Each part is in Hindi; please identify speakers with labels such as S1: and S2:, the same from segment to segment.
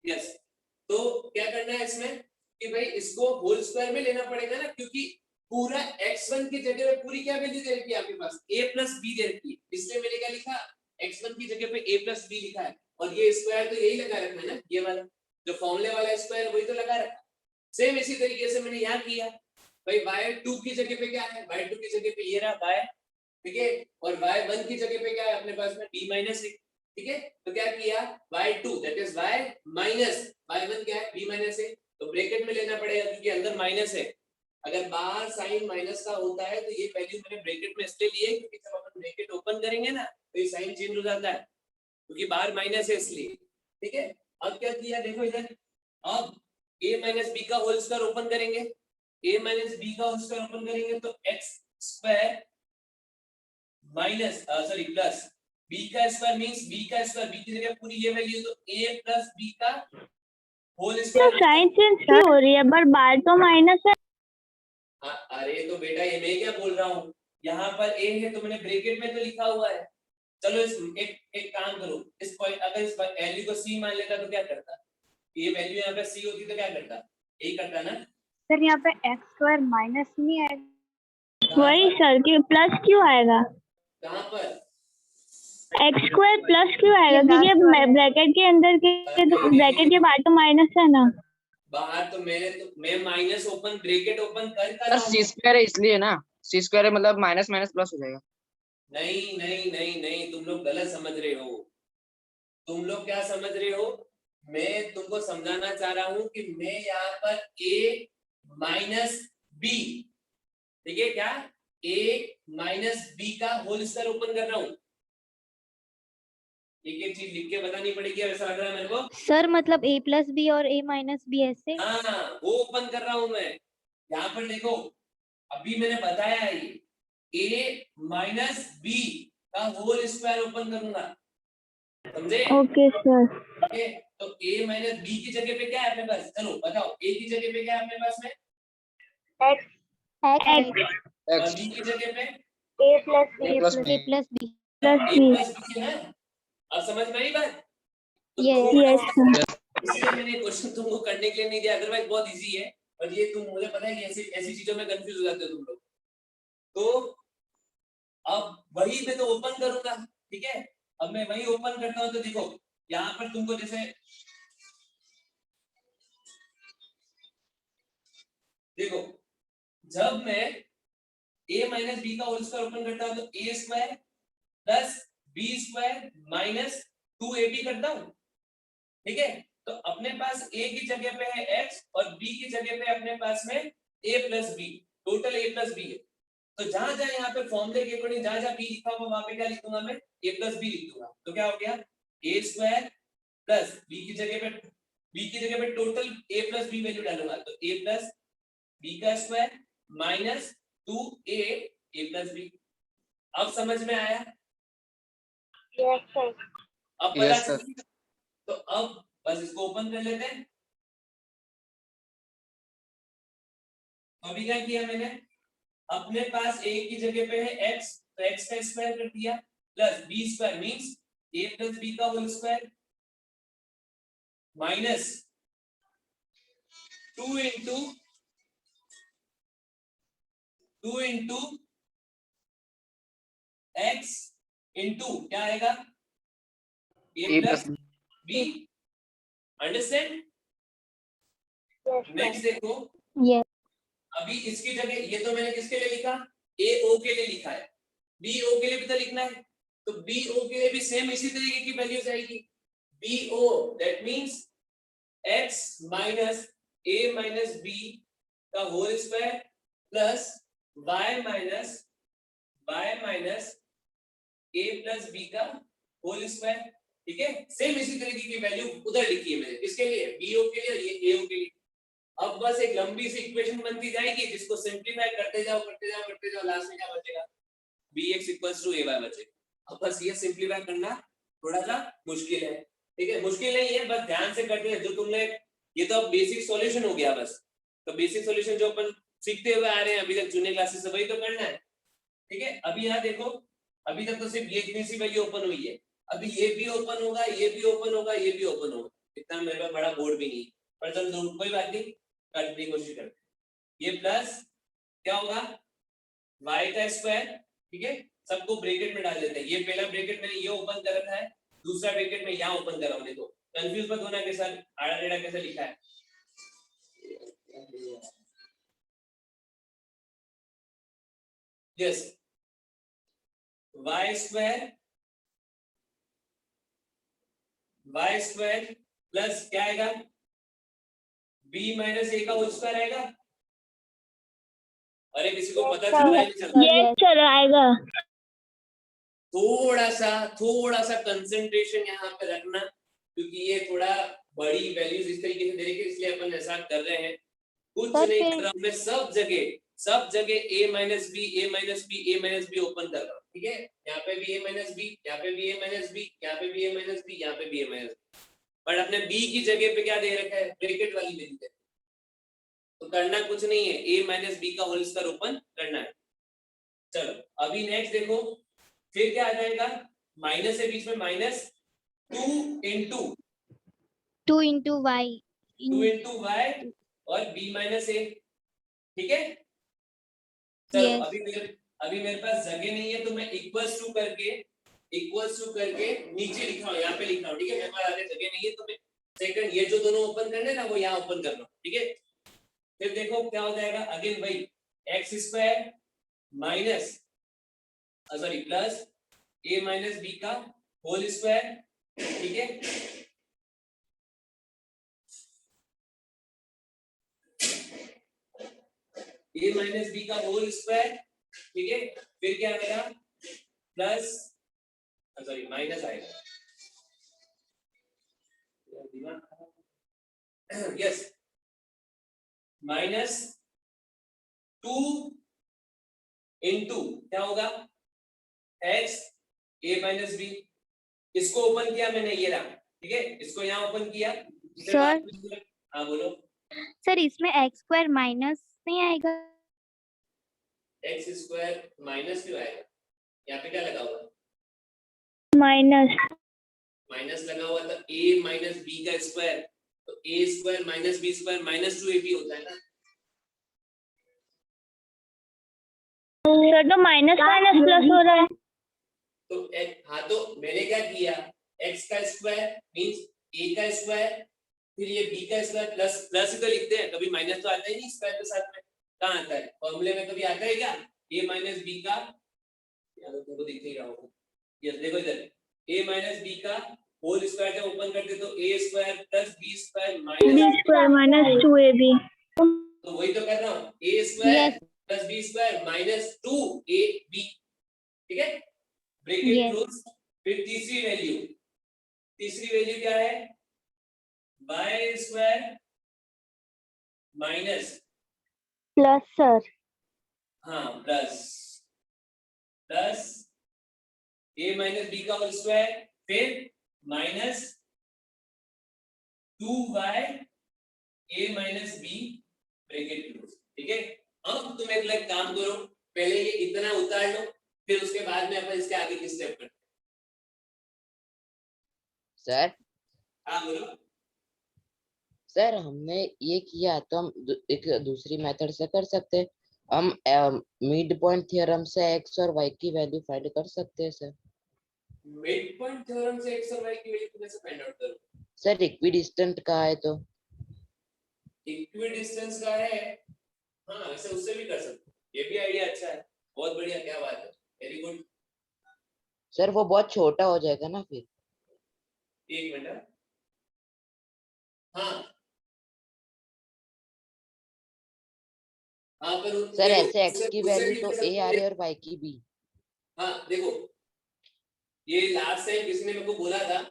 S1: यस, तो क्या करना है इसमें कि भाई इसको होल स्क्वायर में लेना पड़ेगा ना, क्योंकि पूरा x1 की जगह पे पूरी क्या वैल्यू दे रखी है आपके पास, a प्लस बी दे रखी है, इसलिए मैंने क्या लिखा, x1 की जगह पे a प्लस बी लिखा है, और ये स्क्वायर तो यही लगा रखा है ना, ये वाला जो फॉर्मूले वाला स्क्वायर वही तो लगा रखा। सेम इसी तरीके से मैंने यहाँ किया भाई, y2 की जगह पे क्या है, y2 की जगह पे ये रहा y, ठीक है, और y1 की जगह पे क्या है अपने पास में b माइनस एक, ठीक है, तो क्या किया y2 that is y minus y1 क्या है b माइनस एक, तो ब्रैकेट में लेना पड़ेगा क्योंकि अंदर माइनस है, अगर बाहर साइन माइनस का होता है तो ये वैल्यू मैंने ब्रैकेट में इसलिए ली है क्योंकि जब अपन ब्रैकेट ओपन करेंगे ना तो ये साइन चेंज हो जाता है क्योंकि बाहर माइनस है इसलिए, ठीक है। अब क्या किया देखो इधर, अब a माइनस बी का होल स्क्वायर ओपन करेंगे, a माइनस बी का होल स्क्वायर ओपन करेंगे तो x square minus sorry plus b का स्क्वायर मींस b का स्क्वायर, b की जगह पूरी ये वैल्यू तो a प्लस b का होल स्क्वायर।
S2: साइन चेंज क्यों हो रही है, बट बाहर तो माइनस है।
S1: अरे तो बेटा ये मैं क्या बोल रहा हूँ, यहाँ पर a है तो मैंने ब्रैकेट में तो लिखा हुआ है। चलो इस एक काम करो, इस पॉइंट अगर इस वैल्यू को c मान लेता तो क्या करता, ये वैल्यू यहाँ पे c होती तो क्या करता, यही करता ना
S3: सर। यहाँ पे एक्स स्क्वायर माइनस नहीं है,
S2: वही सर कि प्लस क्यों आएगा,
S1: कहाँ पर
S2: एक्स स्क्वायर प्लस क्यों आएगा, क्योंकि ब्रैकेट के अंदर के ब्रैकेट के बाहर तो माइनस है ना,
S1: बाहर तो मैं माइनस ओपन ब्रैकेट ओपन कर
S4: सर सी स्क्वायर है इसलिए ना, सी स्क्वायर है मतलब माइनस माइनस प्लस हो जाएगा।
S1: नहीं नहीं नहीं नहीं, तुम लोग गलत समझ रहे हो, तुम लोग क्या समझ रहे हो, मैं तुमको समझाना चाह रहा हूं कि मैं यहाँ पर a माइनस बी, ठीक है क्या, a माइनस बी का होल स्क्वायर ओपन कर रहा हूं, एक चीज लिख के बतानी पड़ेगी, ऐसा लग रहा है मेरे को
S3: सर मतलब a प्लस बी और a माइनस बी ऐसे।
S1: हाँ वो ओपन कर रहा हूं मैं, यहाँ पर देखो अभी मैंने बताया है ये a माइनस बी का होल स्क्वायर ओपन करूंगा, समझे?
S2: Okay sir.
S1: ओके, तो a माइनस बी की जगह पे क्या है अपने पास, चलो बताओ a की जगह पे क्या है अपने पास में,
S3: एक्स
S1: और b की जगह पे
S3: a plus B
S4: plus
S3: a plus B
S2: plus
S1: a
S2: B.
S1: Plus b है ना, अब समझ में आई बात? तो
S2: यस सर।
S1: इसलिए मैंने क्वेश्चन तुमको करने के लिए नहीं दिया, अदरवाइज बहुत इजी है, और ये तुम मुझे पता है कि ऐसी ऐसी चीजों में कंफ्यूज हो जाते हो तुम लोग, तो अब वही मैं तो ओपन करूंगा, ठीक है, अब मैं वही ओपन करता हूं तो देखो यहाँ पर तुमको जैसे देखो जब मैं a माइनस बी का होल स्क्वायर ओपन करता हूं तो a square plus B square minus 2ab करता हूं, ठीक है, तो अपने पास a की जगह पे है x और b की जगह पे अपने पास में a plus B, total a plus B है, तो जहां जहां यहाँ पे फॉर्मूले के अकॉर्डिंग जहां जहां b लिखा हुआ वहां पे क्या लिखूंगा मैं, a प्लस बी लिख दूंगा, तो क्या हो गया a स्क्वायर प्लस b की जगह पे total a plus B value डालूंगा तो a प्लस बी का square minus 2a a plus B. अब समझ में आया?
S3: Yes sir.
S1: अब पता
S4: यस सर।
S1: चली? तो अब बस इसको ओपन कर लेते हैं, अभी क्या किया मैंने, अपने पास a की जगह पे है x, तो x का स्क्वायर कर दिया plus b square means a plus b का whole square minus 2 into x into क्या आएगा a plus b, understand? Next देखो,
S3: यस
S1: अभी इसकी जगह ये तो मैंने किसके लिए लिखा, a o के लिए लिखा है, b o के लिए भी तो लिखना है, तो b o के लिए भी सेम इसी तरीके की वैल्यूज आएगी, b o that means x minus a minus b का whole square plus y minus a plus b का होल स्क्वायर, ठीक है, सेम इसी तरीके की वैल्यू उधर लिखी है मैंने, किसके लिए, b o के लिए और ये a o के लिए। अब बस एक लंबी सी इक्वेशन बनती जाएगी जिसको सिंपलीफाई करते जाओ लास्ट में क्या बचेगा, bx = ay बचेगा। अब बस ये सिंपलीफाई करना थोड़ा सा मुश्किल है, ठीक है, मुश्किल नहीं है, बस ध्यान से करते हैं, जो तुमने ये तो अब बेसिक सॉल्यूशन हो गया बस, तो बेसिक सॉल्यूशन जो अपन सीखते हुए आ रहे हैं अभी तक जूनियर क्लासेस से वही तो करना है, ठीक है। अभी यहाँ देखो अभी तक तो सिर्फ ये इतनी सी वैल्यू ओपन हुई है, अभी ये भी ओपन होगा, ये भी ओपन होगा, ये भी ओपन होगा, इतना मेरे पास बड़ा बोर्ड भी नहीं है, पर चलो कोई बात नहीं, करने की कोशिश करते हैं। ये प्लस क्या होगा y का स्क्वायर, ठीक है, सबको ब्रैकेट में डाल देते हैं। ये पहला ब्रैकेट मैंने ये ओपन कर रखा है, दूसरा ब्रैकेट में यहाँ ओपन करा हूं, देखो कंफ्यूज मत होना कि सर आड़ा टेढ़ा कैसे लिखा है। यस, y स्क्वायर प्लस क्या आएगा b माइनस a का होल स्क्वायर आएगा। अरे किसी को पता चल रहा है नहीं चल रहा है?
S2: ये चल आएगा।
S1: थोड़ा सा कंसंट्रेशन यहाँ पे रखना, क्योंकि ये थोड़ा बड़ी वैल्यूज इस तरीके से दे रही है, इसलिए अपन ऐसा कर रहे हैं। कुछ
S3: सर,
S1: नहीं
S3: फिर-
S1: कर रहा हूं मैं, सब जगह a माइनस बी ओपन कर रहा हूँ, ठीक है। यहाँ पे भी a माइनस बी, यहाँ पे भी a माइनस बी, यहाँ पे भी a माइनस बी, यहाँ पे भी a माइनस बी, बट अपने b की जगह पे क्या दे रखा है, ब्रैकेट वाली वैल्यू दे। तो करना कुछ नहीं है, a माइनस बी का होल स्क्वायर ओपन करना है। चलो अभी नेक्स्ट देखो, फिर क्या आ जाएगा, माइनस है बीच में, minus 2 into
S3: 2 into y.
S1: 2 into Y और b माइनस ए, ठीक है। चलो
S3: Yes.
S1: अभी मेरे पास जगह नहीं है, तो मैं इक्वल्स टू करके नीचे लिख रहा हूँ, यहाँ पे लिख रहा हूँ, ठीक है। मेरे पास आगे जगह नहीं है, तो मैं सेकंड ये जो दोनों ओपन करने ना वो यहाँ ओपन कर रहा हूँ, ठीक है। फिर देखो क्या हो जाएगा, अगेन भाई X square minus sorry plus a minus B का होल स्क्वायर, ठीक है। a माइनस बी का होल स्क्वायर, ठीक है। फिर क्या आएगा, प्लस सॉरी माइनस आएगा, यस, माइनस 2 इंटू क्या होगा x a माइनस बी, इसको ओपन किया मैंने, ये रहा, ठीक है, इसको यहाँ ओपन किया।
S3: सर,
S1: हाँ बोलो।
S3: सर इसमें x स्क्वायर माइनस नहीं आएगा?
S1: एक्स स्क्वायर माइनस क्यों आएगा, यहाँ पे क्या लगा हुआ है, माइनस लगा हुआ था, a माइनस बी का स्क्वायर, तो a square minus B square minus 2ab होता है ना।
S2: सर तो माइनस माइनस प्लस हो रहा है।
S1: तो हाँ, तो मैंने क्या किया, x का स्क्वायर मींस a का स्क्वायर, फिर ये b का स्क्वायर प्लस प्लस ही तो लिखते हैं, कभी माइनस तो आता ही नहीं स्क्वायर के साथ में, कहाँ आता है फॉर्मूले में, कभी आता है क्या, a माइनस बी का, यार तुमको दिख ही रहा होगा, ये देखो इधर a माइनस बी का होल स्क्वायर जब ओपन करते तो a square plus b square
S2: B
S1: minus,
S2: square minus 2ab।
S1: तो वही तो कर रहा हूँ, a square
S3: Yes.
S1: Plus b square minus 2ab, ठीक है, ब्रैकेट
S3: Yes.
S1: क्लोज। फिर तीसरी वैल्यू क्या है, y square minus,
S3: plus sir,
S1: हाँ प्लस a माइनस बी का होल स्क्वायर, फिर minus 2y a minus B bracket close, ठीक है। अब तुम एक काम करो, पहले ये इतना उतार लो, फिर उसके बाद में अपन इसके आगे की स्टेप करते हैं।
S4: सर
S1: हाँ बोलो।
S4: सर हमने ये किया तो हम एक दूसरी मेथड से कर सकते हैं, हम मिड पॉइंट थ्योरम से x और y की वैल्यू फाइंड कर सकते हैं सर।
S1: मिड पॉइंट थ्योरम से x और y की वैल्यू कैसे फाइंड आउट करो,
S4: सर इक्विडिस्टेंट का है तो
S1: इक्विडिस्टेंस का है, हाँ वैसे उससे भी कर सकते हो, ये भी आइडिया अच्छा है, बहुत बढ़िया, क्या बात है, वेरी गुड।
S4: सर वो बहुत छोटा हो जाएगा ना फिर।
S1: एक मिनट, हाँ हाँ, पर
S4: सर
S1: देखो,
S4: ऐसे x की
S1: उससे
S4: वैल्यू
S1: भी
S4: तो
S1: कर
S4: a
S1: सकते
S4: आ
S1: हो।
S4: रही है और y की भी।
S1: हाँ देखो, ये लास्ट टाइम किसी ने मेरे को बोला था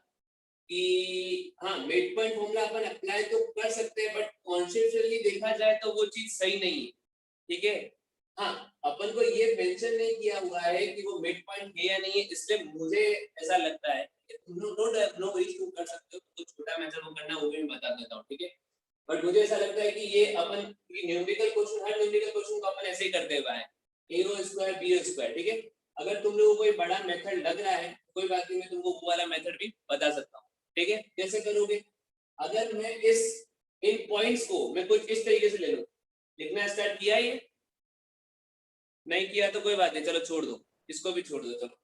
S1: कि हाँ मिड पॉइंट फॉर्मूला अपन अप्लाई तो कर सकते हैं, बट कॉन्सेप्चुअली देखा जाए तो वो चीज सही नहीं है, ठीक है। हाँ अपन को ये मेंशन नहीं किया हुआ है कि वो मिड पॉइंट है या नहीं है, इसलिए मुझे ऐसा लगता है नो वरीज, तुम कर सकते हो, तो छोटा मेथड वो करना वो भी मैं बता देता हूँ, ठीक है। बट मुझे ऐसा लगता है कि ये अपन न्यूमेरिकल क्वेश्चन, हर न्यूमेरिकल क्वेश्चन को अपन ऐसे ही करते हुए आए, a स्क्वायर b स्क्वायर, ठीक है। अगर तुम लोगों को कोई बड़ा मेथड लग रहा है कोई बात नहीं, मैं तुमको वो वाला मेथड भी बता सकता हूँ, ठीक है। कैसे करोगे, अगर मैं इन पॉइंट्स को मैं कुछ इस तरीके से ले लूं, लिखना स्टार्ट किया ये नहीं किया तो कोई बात नहीं, चलो छोड़ दो, इसको भी छोड़ दो, चलो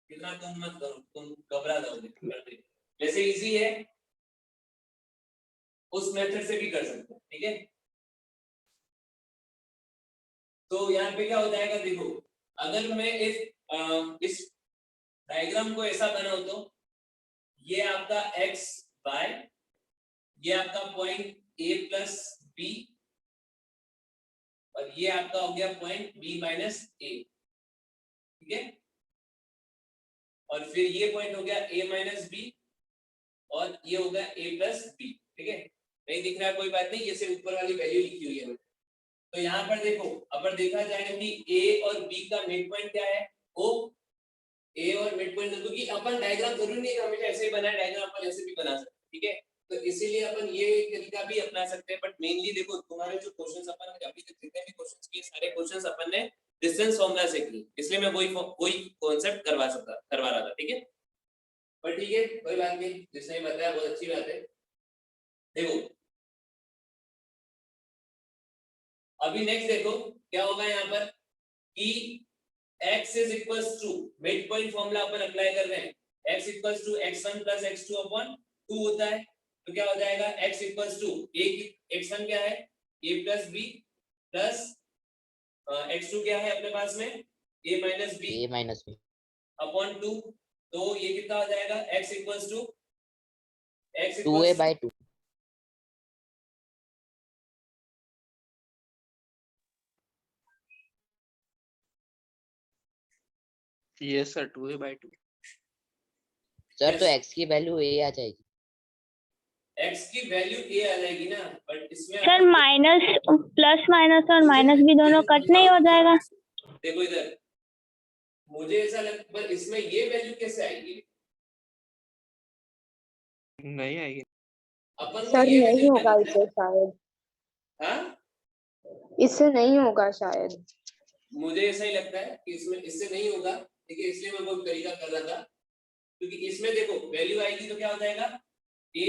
S1: इतना तुम मत करो, तुम घबरा जाओगे, जैसे इजी है उस मेथड से भी कर सकते हैं, ठीक है। तो यहाँ पे क्या हो जाएगा, देखो अगर मैं इस डायग्राम को ऐसा बनाऊं तो ये आपका x y, ये आपका पॉइंट a प्लस बी, और ये आपका हो गया पॉइंट b माइनस a, ठीक है। और फिर ये पॉइंट हो गया a माइनस बी, और ये हो गया a प्लस बी, ठीक है। नहीं दिख रहा है कोई बात नहीं, ये सिर्फ ऊपर वाली वैल्यू लिखी हुई है। तो यहाँ पर देखो, अगर देखा जाए कि a और b का मिड पॉइंट क्या है, o, a और मिड पॉइंट, क्योंकि अपन डायग्राम जरूरी नहीं है हमेशा ऐसे ही बनाए, डायग्राम अपन ऐसे भी बना सकते हैं, ठीक है। तो इसीलिए अपन ये तरीका भी अपना सकते हैं, बट मेनली देखो तुम्हारे जो क्वेश्चंस अपन ने अभी तक जितने भी क्वेश्चंस किए, सारे क्वेश्चंस अपन ने डिस्टेंस फॉर्मूला से किए, इसलिए मैं वही कांसेप्ट करवा रहा था, ठीक है। पर ठीक है कोई बात नहीं, जिसने बताया बहुत अच्छी बात है। देखो अभी नेक्स्ट देखो क्या होगा यहाँ पर कि x is equals to mid point formula अपन अप्लाई कर रहे हैं, x equals to x1 plus x2 upon 2 होता है। तो क्या हो जाएगा, x इक्वल्स टू x1 क्या है a plus b plus x2 क्या है अपने पास में a माइनस b अपॉन 2। तो ये कितना हो जाएगा, x equals to
S4: 2a/2।
S5: Yes sir, 2a/2।
S4: Sir तो x की वैल्यू a आ जाएगी।
S1: x की वैल्यू a आ जाएगी ना, बट इसमें
S2: सर माइनस प्लस माइनस और माइनस भी दोनों कट नहीं हो जाएगा।
S1: देखो इधर मुझे ऐसा लगता है, पर इसमें ये वैल्यू कैसे आएगी,
S5: नहीं आएगी
S1: अपन को
S6: सर
S1: ये
S6: नहीं
S1: वैल्यू
S6: होगा इससे शायद,
S1: हाँ
S6: इससे नहीं होगा शायद।
S1: मुझे ऐसा ही लगता है कि इसमें इससे नहीं होगा, ठीक है, इसलिए मैं वो तरीका कर रहा था। क्योंकि इसमें देखो वैल्यू आएगी तो क्या हो जाएगा, a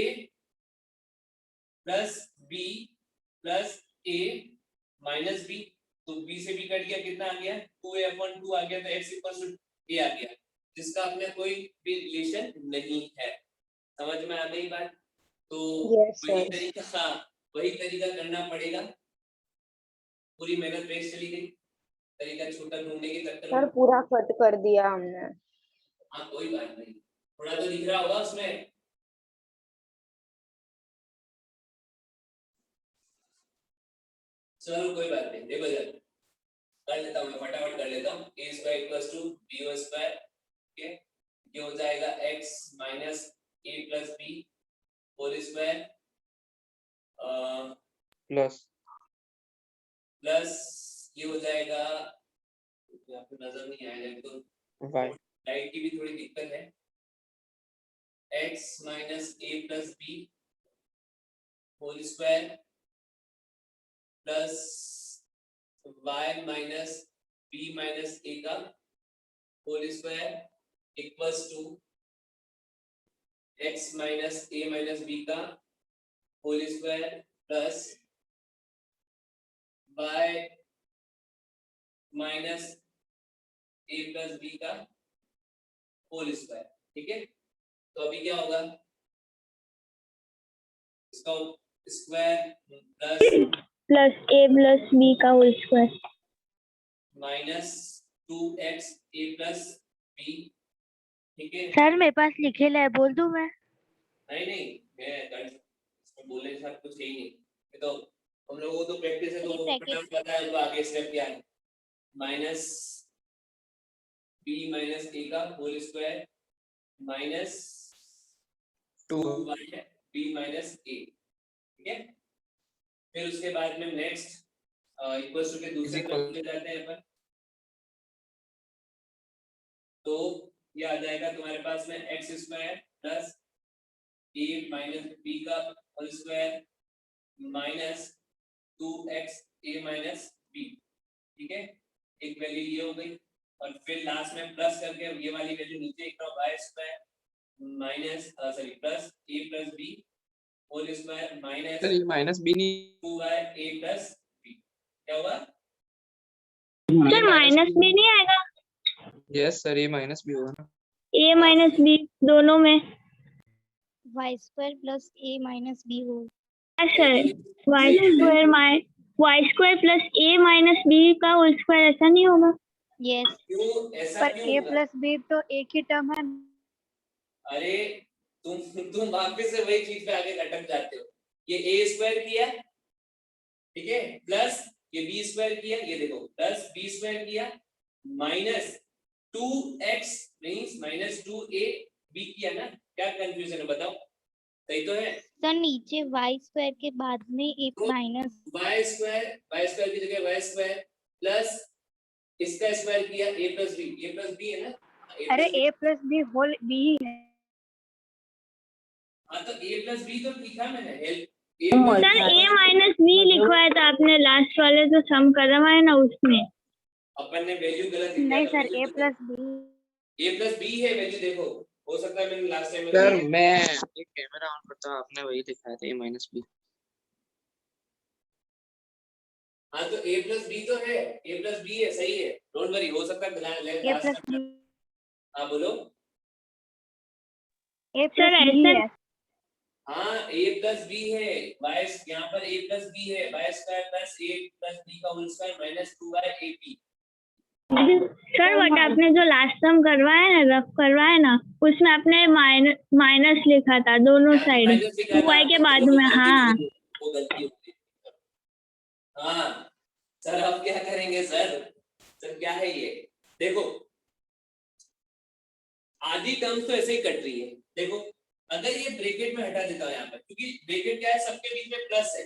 S1: plus b plus a minus b, तो b से b कट गया, कितना आ गया 2a/2 आ गया, तो x इक्वल टू a आ गया, जिसका अपने कोई भी रिलेशन नहीं है। समझ में आ गई बात। तो
S6: Yes,
S1: वही
S6: sir.
S1: तरीका, हाँ वही तरीका करना पड़ेगा। पूरी मेहनत वेस्ट चली गई तरीका छोटा ढूंढने के चक्कर
S6: सर
S1: में।
S6: पूरा कट कर दिया हमने।
S1: हाँ कोई बात नहीं, थोड़ा तो दिख रहा होगा उसमें। चलो कोई बात नहीं, देखो जरा कर लेता हूँ, मैं फटाफट कर लेता हूँ। a square equals to b square, ठीक है, ये हो जाएगा x minus a plus b whole square plus ये हो जाएगा, यहाँ पे नजर नहीं आएगा तो लाइट की भी थोड़ी दिक्कत है, x minus a plus b whole square plus y minus b minus a का whole square equals to x minus a minus b का whole square plus y minus a plus b का होल स्क्वायर, ठीक है। तो अभी क्या होगा, इसका square
S2: plus a plus b का whole square
S1: minus 2x a plus b, ठीक है।
S3: सर मेरे पास लिखेला है, बोल दूं मैं?
S1: नहीं मैं इसमें बोलने के साथ कुछ है ही नहीं, ये तो हम लोगों को तो प्रैक्टिस है, तो वो
S3: Practice.
S1: पता है तो आगे स्टेप क्या है, माइनस b माइनस a का whole square minus 2y b minus a, ठीक है। फिर उसके बाद में नेक्स्ट इक्वल्स टू के दूसरे तरफ ले जाते हैं अपन, तो ये आ जाएगा तुम्हारे पास में x square plus a minus b का whole square minus 2x a minus b, ठीक है। एक वैल्यू ये हो गई, और फिर लास्ट में प्लस करके ये वाली वैल्यू नीचे एक y square minus sorry plus a plus b whole square minus
S5: sir ये माइनस बी नहीं
S1: 2y a प्लस b क्या होगा?
S2: सर माइनस भी नहीं आएगा,
S5: यस सर ये माइनस बी होगा ना।
S2: a माइनस b दोनों में।
S3: y square plus a minus b whole.
S2: Sir y square plus a minus b का होल स्क्वायर, ऐसा नहीं होगा?
S3: यस,
S1: क्यों ऐसा
S3: पर
S1: क्यों
S3: a
S1: होगा?
S3: प्लस b तो एक ही टर्म है।
S1: अरे तुम वापस से वही चीज पे आगे अटक जाते हो। ये a स्क्वायर किया, ठीक है, प्लस ये b स्क्वायर किया, ये देखो प्लस b स्क्वायर किया minus 2x means minus 2a b किया ना। क्या कंफ्यूजन है बताओ? सही तो है?
S3: सर नीचे y स्क्वायर के बाद में एक
S1: तो
S3: माइनस
S1: y स्क्वायर की जगह y स्क्वायर प्लस इसका स्क्वायर किया a प्लस b है ना।
S3: अरे a plus B whole b ही है।
S1: हाँ तो a प्लस b तो लिखा मैंने help
S2: sir a minus b लिखवाया था आपने लास्ट वाले जो सम करवाए ना उसमें।
S1: अपन ने वैल्यू गलत लिखा
S3: नहीं
S1: था।
S3: सर a प्लस b
S1: है वैल्यू, देखो हो सकता है मैंने लास्ट टाइम
S5: सर मैं एक कैमरा ऑन करता हूँ, आपने वही दिखाया था ए माइनस बी।
S1: हाँ तो a प्लस b तो है, a प्लस b है, सही है, डोंट वरी, हो सकता है
S3: a प्लस
S1: लास्ट। हाँ बोलो।
S3: a प्लस b ही है।
S1: हाँ a प्लस b है, y यहाँ पर a प्लस b है, y square plus a plus b का whole square minus 2y ab।
S2: Sir but आपने जो लास्ट सम करवाया ना, रफ करवाया ना, उसमें आपने माइनस लिखा था दोनों साइड,
S1: माइनस लिखा था,
S2: 2y के बाद
S1: वो
S2: में।
S1: गलती
S2: हाँ
S1: होगी, वो गलती होगी। हाँ सर अब क्या करेंगे सर? सर क्या है ये? देखो आधी टर्म्स तो ऐसे ही कट रही है। देखो अगर ये ब्रैकेट में हटा देता हूं यहाँ पर, क्योंकि ब्रैकेट क्या है, सबके बीच में प्लस है,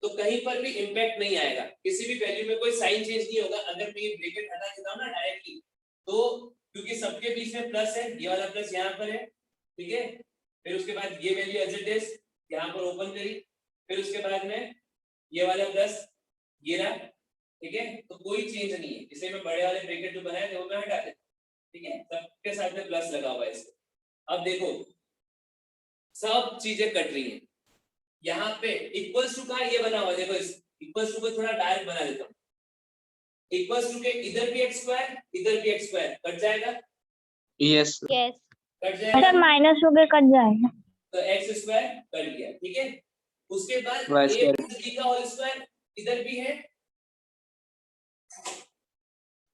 S1: तो कहीं पर भी इंपैक्ट नहीं आएगा, किसी भी वैल्यू में कोई साइन चेंज नहीं होगा। अगर मैं ये ब्रैकेट हटा देता हूं ना डायरेक्टली, तो क्योंकि सबके बीच में प्लस है, ये वाला प्लस यहाँ पर है, ठीक है, फिर उसके बाद ये वैल्यू एज इट इज यहाँ पर ओपन करी, फिर उसके बाद में ये वाला प्लस ये रहा, ठीक है, तो कोई चेंज नहीं है। इसे मैं बड़े वाले ब्रैकेट जो बनाए थे वो मैं हटा देता, ठीक है, सबके साथ में प्लस लगा हुआ है इसमें। अब देखो सब चीजें कट रही हैं, यहाँ पे इक्वल्स टू का ये बना हुआ है, देखो इस इक्वल्स टू को थोड़ा डार्क बना देता हूँ। इक्वल्स टू के इधर भी x स्क्वायर इधर भी x स्क्वायर कट जाएगा,
S5: यस
S3: यस
S1: कट जाएगा,
S2: सर माइनस हो के कट जाएगा।
S1: तो x स्क्वायर कट गया, ठीक है। उसके बाद
S5: Y
S1: a
S5: square
S1: plus b का होल स्क्वायर इधर भी है,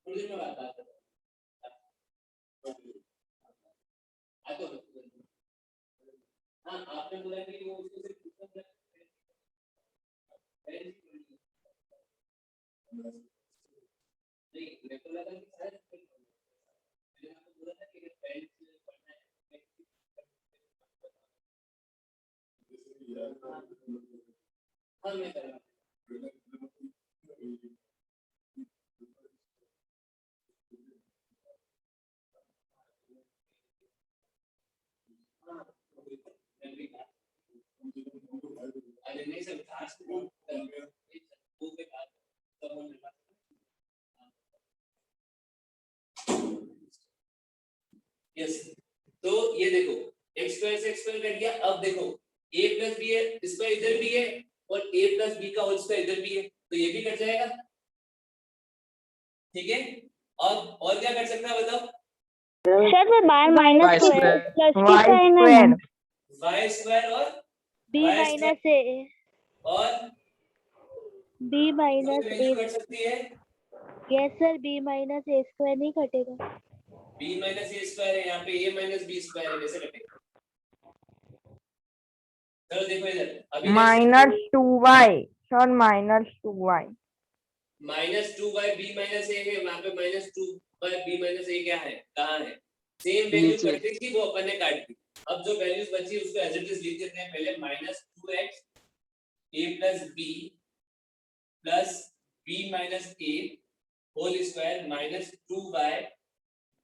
S1: थोड़ी देर में बात करते हैं। हाँ आपने बोला कि वो उसको सिर्फ नहीं, मेरे को लगा कि शायद मैंने आपको बोला था कि अगर पहले से पढ़ना है। हाँ मैं कर रहा हूँ। अरे नहीं सर खास वो पे बात सब होने वाला यस। तो ये देखो x स्क्वायर से x स्क्वायर कट गया। अब देखो a प्लस बी है, इसका इधर भी है, और a प्लस बी का होल स्क्वायर इधर भी है, तो ये भी कट जाएगा, ठीक है। अब और क्या कर सकता है बताओ?
S2: सर मैं बाहर माइनस
S5: Y स्क्वायर
S2: प्लस की साइन है ना,
S1: y स्क्वायर और
S3: b
S1: y
S3: minus
S1: square
S3: a
S1: और
S3: b
S1: कोई
S3: माइनस
S1: वैल्यू
S3: a
S1: कट सकती है।
S3: Yes sir b minus a square नहीं कटेगा।
S1: b माइनस a स्क्वायर है, यहाँ पे a माइनस b स्क्वायर है, कैसे कटेगा? चलो देखो इधर अभी
S6: -2y sir -2y
S1: minus 2y b minus a है, वहां पे minus 2y b minus a क्या है, कहाँ है? सेम वैल्यू
S5: नीचे।
S1: कट रही थी, वो अपन ने काट दी। अब जो वैल्यूज बची उसको एज इट इज लिख देते हैं। पहले minus 2x a plus b plus b minus a whole square minus 2y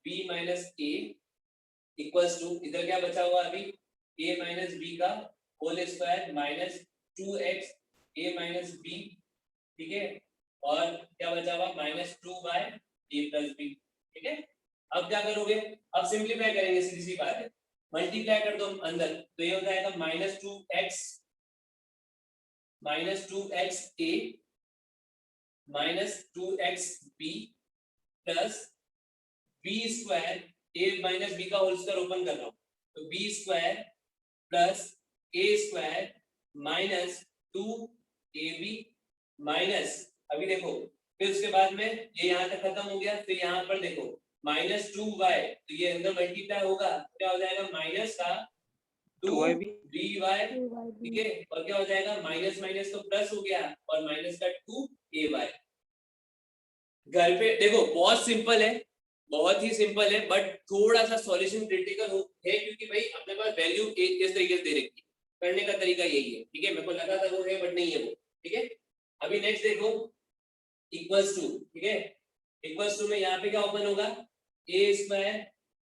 S1: b minus a equals to, इधर क्या बचा हुआ अभी, a माइनस b का whole square minus 2x a minus b, ठीक है, और क्या बचा हुआ minus 2y a plus b, ठीक है। अब क्या करोगे? अब सिंपलीफाई करेंगे, सीधी सी बात है। मल्टीप्लाई कर दो अंदर, तो ये हो जाएगा minus two x a minus 2x b plus B square a minus B का होल स्क्वायर ओपन कर रहा हूं, तो b square plus a square minus 2ab minus, अभी देखो फिर उसके बाद में ये यहाँ तक खत्म हो गया, फिर यहाँ पर देखो माइनस 2y, तो ये अंदर मल्टीप्लाई होगा, क्या हो जाएगा माइनस का 2by, ठीक है, और क्या हो जाएगा माइनस माइनस तो प्लस हो गया और माइनस का 2ay। घर पे देखो बहुत सिंपल है, बहुत ही सिंपल है, बट थोड़ा सा सॉल्यूशन क्रिटिकल है क्योंकि भाई अपने पास वैल्यू इस तरीके से दे रखी है, करने का तरीका यही है, ठीक है, मेरे को लगा था वो है बट नहीं है वो, ठीक है। अभी नेक्स्ट देखो इक्वल्स टू, ठीक है, इक्वल्स टू में यहाँ पे क्या ओपन होगा a square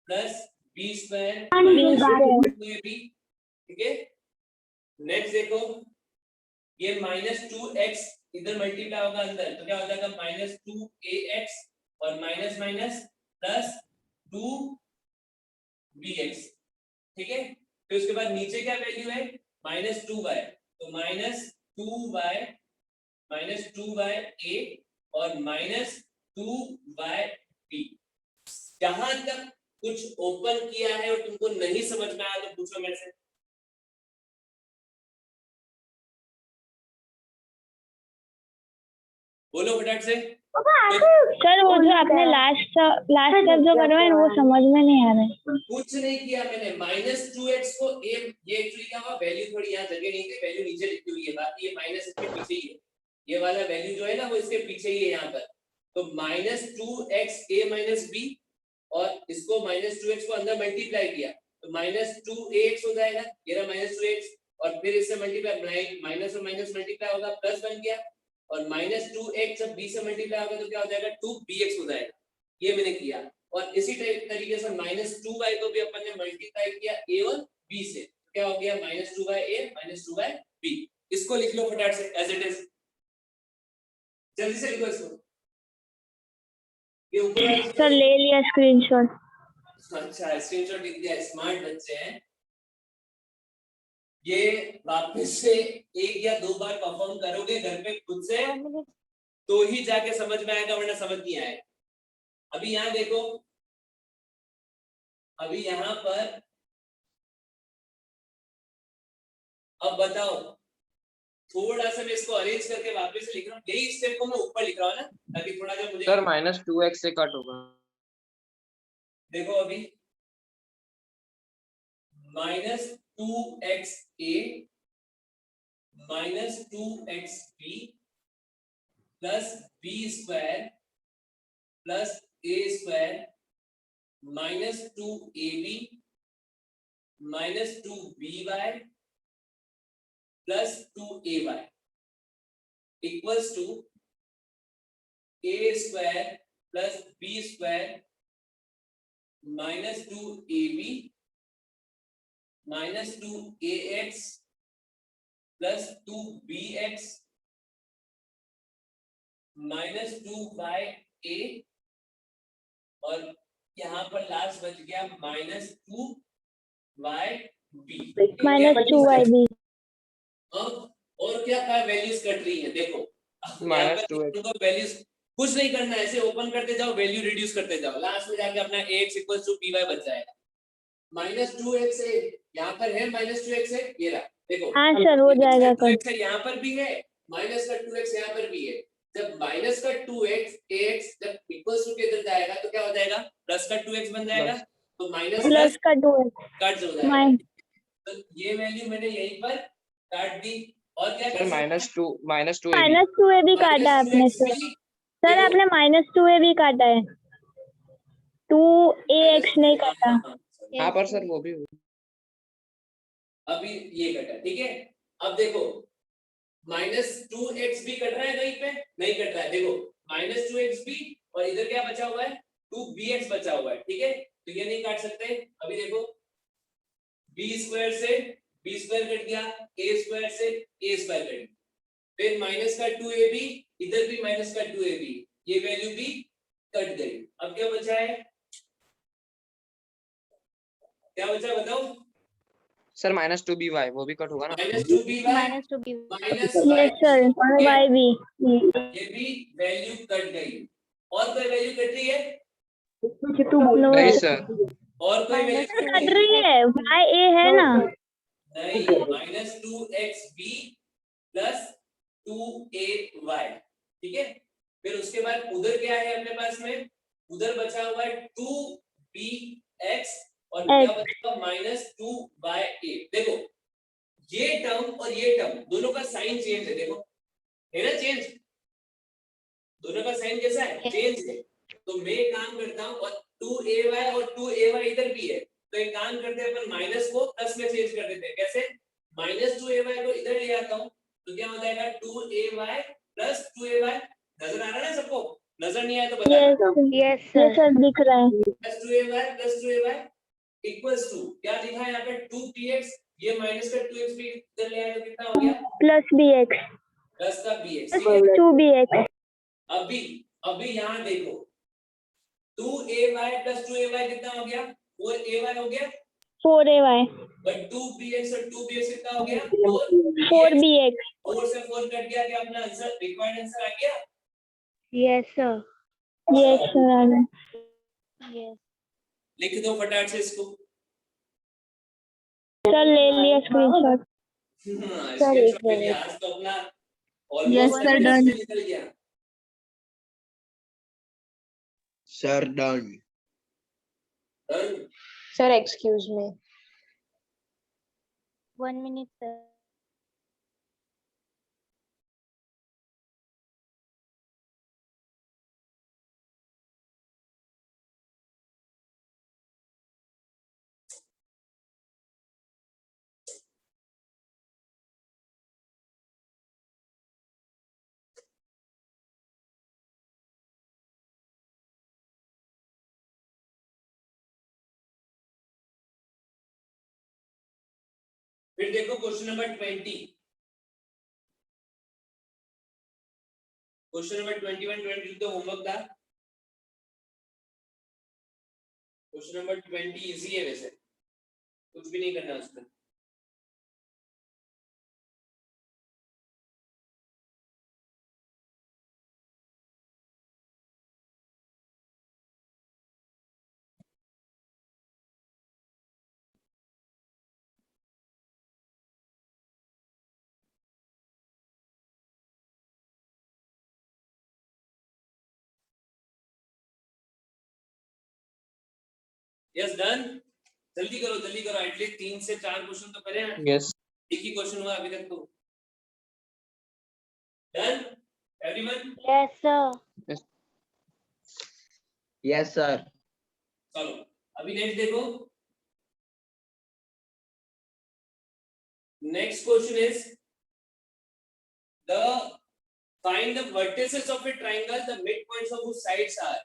S1: plus B square minus 2ab, ठीक है। नेक्स्ट देखो ये माइनस 2x इधर मल्टीप्लाई होगा अंदर, तो क्या हो जाएगा माइनस 2ax और माइनस माइनस प्लस 2bx, ठीक है। फिर उसके बाद नीचे क्या वैल्यू है माइनस 2y, तो माइनस 2y a और माइनस 2y b। जहां तक कुछ ओपन किया है और तुमको नहीं समझ में आया तो पूछो मेरे से। बोलो फटाफट से।
S2: सर वो जो आपने लास्ट तक जो करवाया वो समझ में नहीं आ रहा है।
S1: कुछ नहीं किया मैंने, माइनस 2x को a, ये एक्चुअली क्या हुआ वैल्यू थोड़ी यहाँ जगह नहीं थी, वैल्यू नीचे लिखी हुई है, बाकी ये माइनस इसके पीछे ही है, ये वाला वैल्यू जो है ना वो इसके पीछे ही है यहाँ पर, तो minus 2x a minus b और इसको माइनस 2x को अंदर मल्टीप्लाई किया तो माइनस 2ax हो जाएगा, ये रहा माइनस 2x और फिर इससे मल्टीप्लाई माइनस और माइनस मल्टीप्लाई होगा प्लस बन गया और माइनस 2x जब b से मल्टीप्लाई होगा तो क्या हो जाएगा 2bx हो जाएगा, ये मैंने किया। और इसी तरीके से माइनस 2y को भी अपन ने मल्टीप्लाई किया a और b से, क्या हो गया minus 2y a minus 2y b। इसको लिख लो फटाफट से एज इट इज, जल्दी से लिखो इसको, ये ऊपर
S2: सर ले लिया स्क्रीनशॉट।
S1: अच्छा स्क्रीनशॉट लिख दिया, स्मार्ट बच्चे हैं ये। वापस से एक या दो बार परफॉर्म करोगे घर पे खुद से तो ही जाके समझ में आएगा, वरना समझ नहीं आएगा। अभी यहाँ देखो, अभी यहाँ पर अब बताओ, थोड़ा सा मैं इसको अरेंज करके वापस से लिख रहा हूँ, यही स्टेप को मैं ऊपर लिख रहा हूँ ना ताकि थोड़ा सा मुझे
S5: सर माइनस 2x से कट होगा।
S1: देखो अभी minus 2x a minus 2x b plus b square plus a square minus 2ab minus 2by plus 2ay equals to a square plus b square minus 2ab minus 2ax plus 2bx minus 2y और यहाँ पर लास्ट बच गया माइनस 2y
S2: माइनस 2y
S1: और क्या क्या वैल्यूज कट रही है देखो,
S5: माइनस 2x
S1: वैल्यूज कुछ नहीं करना है, ऐसे ओपन करते जाओ वैल्यू रिड्यूस करते जाओ, लास्ट में जाके अपना ax इक्वल्स टू by बच जाएगा। माइनस 2x है यहाँ पर है, माइनस 2x है ये रहा देखो,
S2: हाँ सर हो जाएगा कल।
S1: 2x यहाँ पर भी है, माइनस का 2x यहाँ पर भी है, जब माइनस का 2x ax जब इक्वल्स टू के इधर जाएगा तो क्या हो जाएगा प्लस का 2x बन जाएगा, तो माइनस
S2: प्लस का 2x
S1: कट हो जाएगा, तो ये वैल्यू मैंने यहीं पर काट दी। और क्या
S5: सर माइनस 2
S2: माइनस 2a भी काटा है आपने सर, सर आपने माइनस 2a भी काटा है, 2ax नहीं काटा।
S5: हाँ पर सर वो भी
S1: अभी ये कटा ठीक है। अब देखो माइनस 2x भी कट रहा है कहीं पे, नहीं कट रहा है, देखो माइनस 2x भी और इधर क्या बचा हुआ है 2bx बचा हुआ है, ठीक है, तो ये नहीं काट सकते। अभी देखो b स्क्वायर से b स्क्वायर कट गया, a स्क्वायर से a स्क्वायर कट गया, फिर माइनस का 2ab इधर भी माइनस का 2ab, ये वैल्यू भी कट गई। अब क्या बचा है, क्या बचा बताओ?
S5: सर -2by वो भी कट होगा ना?
S1: -2by
S3: minus two B
S1: minus
S2: yes sir y भी
S1: ये भी वैल्यू कट गई। और कोई वैल्यू कट रही है?
S2: नो
S5: नहीं सर।
S1: और कोई वैल्यू
S3: माइनस
S1: कट
S2: कट
S1: रही है?
S2: रही है y a है ना
S1: नहीं, -2xb प्लस 2ay, ठीक है। फिर उसके बाद उधर क्या है अपने पास में? उधर बचा हुआ है 2bx और क्या बचेगा? -2ya। देखो ये टर्म और ये टर्म दोनों का साइन चेंज है, देखो है ना चेंज, दोनों का साइन कैसा है? चेंज है। तो मैं एक काम करता हूं, और 2ay और 2ay इधर भी है, तो एक काम करते हैं अपन माइनस को प्लस में चेंज कर देते हैं। कैसे? -2ay को इधर ले आता हूं, तो क्या हो जाएगा? 2ay plus 2ay। नजर आ रहा है ना सबको? नजर नहीं आया तो बता
S2: यस सर दिख रहा है
S1: प्लस 2ay इक्वल्स टू क्या लिखा है यहाँ पे? 2px। ये माइनस का 2x भी इधर ले आए तो कितना हो गया?
S2: प्लस bx
S1: प्लस का bx, ठीक है।
S2: 2bx
S1: अभी यहाँ देखो 2ay प्लस 2ay कितना हो गया? 4ay हो गया।
S2: 4ay
S1: बट 2bx और 2bx कितना हो गया?
S2: 4bx
S1: 4 से 4 कट गया, क्या अपना आंसर रिक्वायर्ड आंसर आ गया?
S3: Yes sir
S2: yes sir
S3: yes
S1: लिख दो फटाफट से इसको।
S2: सर ले लिया स्क्रीनशॉट
S1: स्क्रीनशॉट ले लिया। आज तो अपना
S2: Yes,
S1: ऑलमोस्ट
S2: sir, done.
S1: निकल गया।
S7: Sir, done.
S1: Done?
S6: Sir, excuse me.
S3: 1 minute sir
S1: फिर देखो क्वेश्चन नंबर 20। क्वेश्चन नंबर 21 22 तो होमवर्क था। क्वेश्चन नंबर 20 इजी है, वैसे कुछ भी नहीं करना उसमें। Yes done. जल्दी करो एटलीस्ट 3 से 4 क्वेश्चन तो करें।
S5: यस
S1: एक ही क्वेश्चन हुआ अभी तक तो। Done everyone?
S3: Yes sir
S7: Yes, sir.
S1: चलो अभी नेक्स्ट देखो। Next question is the find the vertices of a triangle, the mid points of which sides are.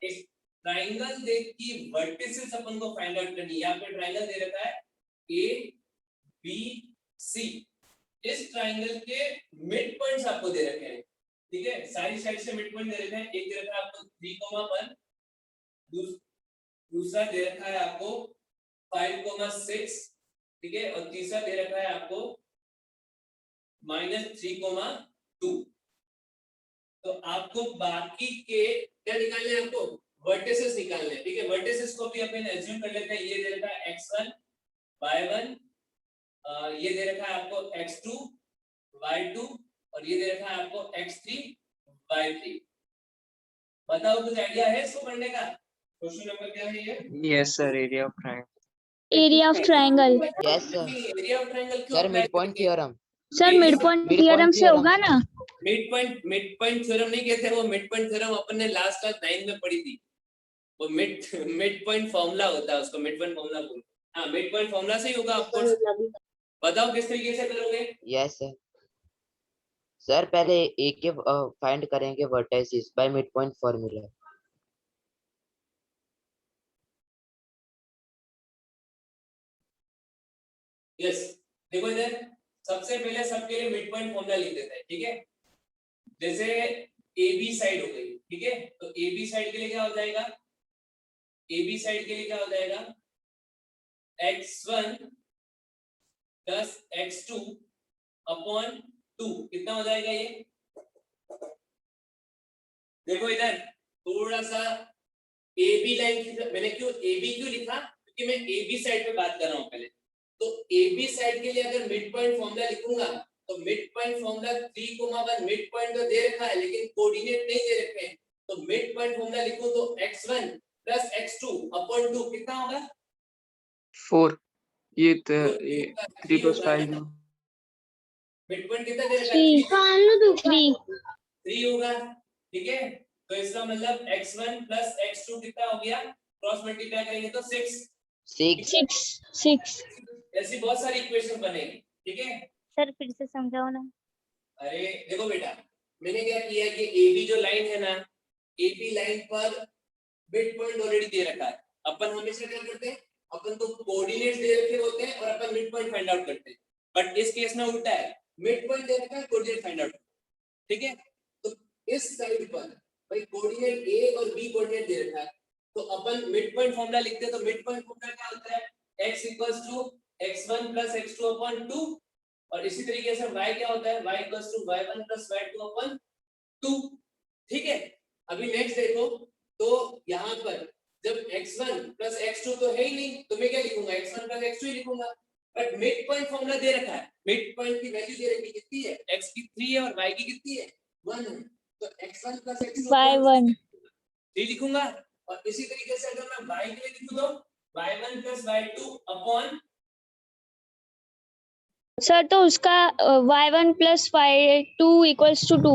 S1: एक ट्रायंगल देख की वर्टिसेस अपन को फाइंड आउट करनी है। यहाँ पे ट्रायंगल दे रखा है ए बी सी। इस ट्रायंगल के मिड पॉइंट्स आपको दे रखे हैं, ठीक है। सारी साइड से मिड पॉइंट दे रखे हैं। एक दे रखा है आपको 3,1, दूसरा दे रखा है आपको 5,6, ठीक है, और तीसरा दे रखा है आपको -3,2। तो आपको बाकी के क्या निकालने हैं? आपको वर्टिसेस निकालने हैं, ठीक है। वर्टिसेस को भी अपन एज्यूम कर लेते हैं। ये दे रखा है x1 y1, ये दे रखा है आपको x2 y2, और ये दे रखा है आपको x3 y3। बताओ कुछ आइडिया है इसको पढ़ने का? क्वेश्चन नंबर क्या है ये?
S5: Yes sir area of triangle.
S2: Area of triangle
S4: Yes, sir.
S1: Area of triangle क्यों
S4: Sir,
S1: apply
S4: midpoint
S1: करेंगे?
S4: theorem.
S2: Sir mid point
S4: Midpoint
S2: theorem से
S4: theorem
S2: होगा
S4: से।
S2: ना
S1: मिड पॉइंट थ्योरम नहीं कहते, वो मिड पॉइंट थ्योरम अपन ने लास्ट क्लास 9 में पढ़ी थी। वो मिड पॉइंट फार्मूला होता है, उसको मिड पॉइंट फार्मूला बोलते हैं। हां मिड पॉइंट फार्मूला से ही होगा ऑफ कोर्स। बताओ किस तरीके से करोगे?
S4: Yes, sir. Sir, पहले A के फाइंड करेंगे vertices by mid point formula.
S1: Yes देखो इधर सबसे पहले सबके लिए मिड पॉइंट फार्मूला लिख देते हैं, ठीक है। जैसे ए बी साइड हो गई, ठीक है। तो ए बी साइड के लिए क्या हो जाएगा? ए बी साइड के लिए क्या हो जाएगा? x1 प्लस x2 अपॉन 2 कितना हो जाएगा ये? देखो इधर थोड़ा सा ए बी लाइन, मैंने क्यों ए बी क्यों लिखा, क्योंकि मैं ए बी साइड पे बात कर रहा हूं पहले। तो ए बी साइड के लिए अगर मिड पॉइंट फॉर्मूला लिखूंगा तो mid point formula 3,1 mid point तो दे रखा है लेकिन कोऑर्डिनेट नहीं दे रखे हैं, तो मिड पॉइंट फॉर्मूला लिखूं तो x1 प्लस x2 अपॉन 2 कितना होगा?
S5: 4 ये
S1: तो
S5: 3 + 5
S1: मिड पॉइंट कितना दे रखा है?
S2: 3
S1: 3 होगा, ठीक है। तो इसका मतलब x1 प्लस x2 कितना हो गया, क्रॉस मल्टीप्लाई करेंगे तो 6।
S2: 6
S1: ऐसी बहुत सारी इक्वेशन बनेगी, ठीक है।
S3: सर फिर से समझाओ ना।
S1: अरे देखो बेटा, मैंने क्या किया कि ए बी जो लाइन है ना, ए बी लाइन पर मिड पॉइंट ऑलरेडी दे रखा है। अपन हमेशा क्या करते हैं, अपन तो कोऑर्डिनेट्स दे रखे होते हैं और अपन मिड पॉइंट फाइंड आउट करते हैं, बट इस केस में उल्टा है, मिड पॉइंट दे रखा है, कोऑर्डिनेट फाइंड आउट, ठीक है। तो इस साइड पर भाई कोऑर्डिनेट ए और बी कोऑर्डिनेट दे रखा है, तो अपन मिड पॉइंट फार्मूला लिखते हैं। तो मिड पॉइंट फार्मूला क्या होता है, x = x1 + x2 अपॉन 2, और इसी तरीके से y क्या होता है, y = y1 + y2 अपॉन 2, ठीक है। अभी नेक्स्ट देखो, तो यहाँ पर जब x1 + x2 तो है ही नहीं, तो मैं क्या लिखूंगा, x1 + x2 ही लिखूंगा, बट मिड पॉइंट फार्मूला दे रखा है, मिड पॉइंट की वैल्यू दे रखी कितनी है, x की 3 है और y की कितनी है, 1 है। तो x1 + x2
S2: y1
S1: 3 लिखूंगा, और इसी तरीके से अगर मैं y के लिए लिखूं तो y1 + y2 अपॉन,
S2: सर तो उसका y1 + y2 = 2।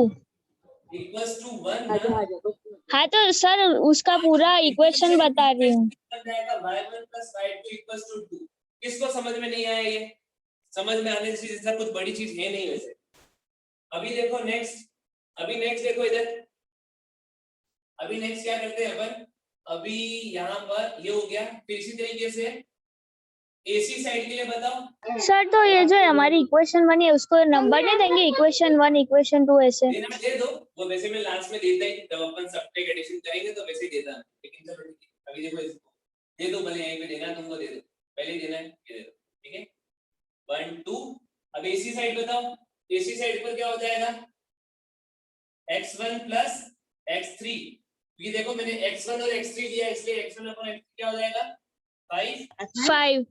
S1: इक्वल्स टू 1 ना,
S2: हाँ तो सर उसका पूरा इक्वेशन बता रही हूँ।
S1: बन जाएगा y1 + y2 = 2। किसको समझ में नहीं आया, ये समझ में आने से जैसा कुछ बड़ी चीज है नहीं वैसे। अभी देखो नेक्स्ट, देखो इधर, अभी नेक्स्ट क्या करते हैं अपन, अभी यहाँ पर ये हो गया, फिर इसी तरीके से एसी साइड के लिए बताओ।
S2: सर तो ये जो हमारी इक्वेशन बनी है उसको नंबर नहीं देंगे, इक्वेशन 1 इक्वेशन 2 ऐसे?
S1: देना दे दो, वो वैसे मैं लास्ट में देता ही, जब अपन सब्ट्रैक्ट एडिशन करेंगे तो वैसे ही देता है, लेकिन चलो ठीक है। अभी देखो इसको दे दो, भले यहीं पे देना है तुमको, दे दो, पहले देना है, ये दे दो, ठीक है। 1 2। अब एसी साइड बताओ, एसी साइड पर क्या हो जाएगा, x1 + x3, ये देखो मैंने x1 और x3 लिया, इसलिए x1 / x3 क्या हो जाएगा, 5।
S2: 5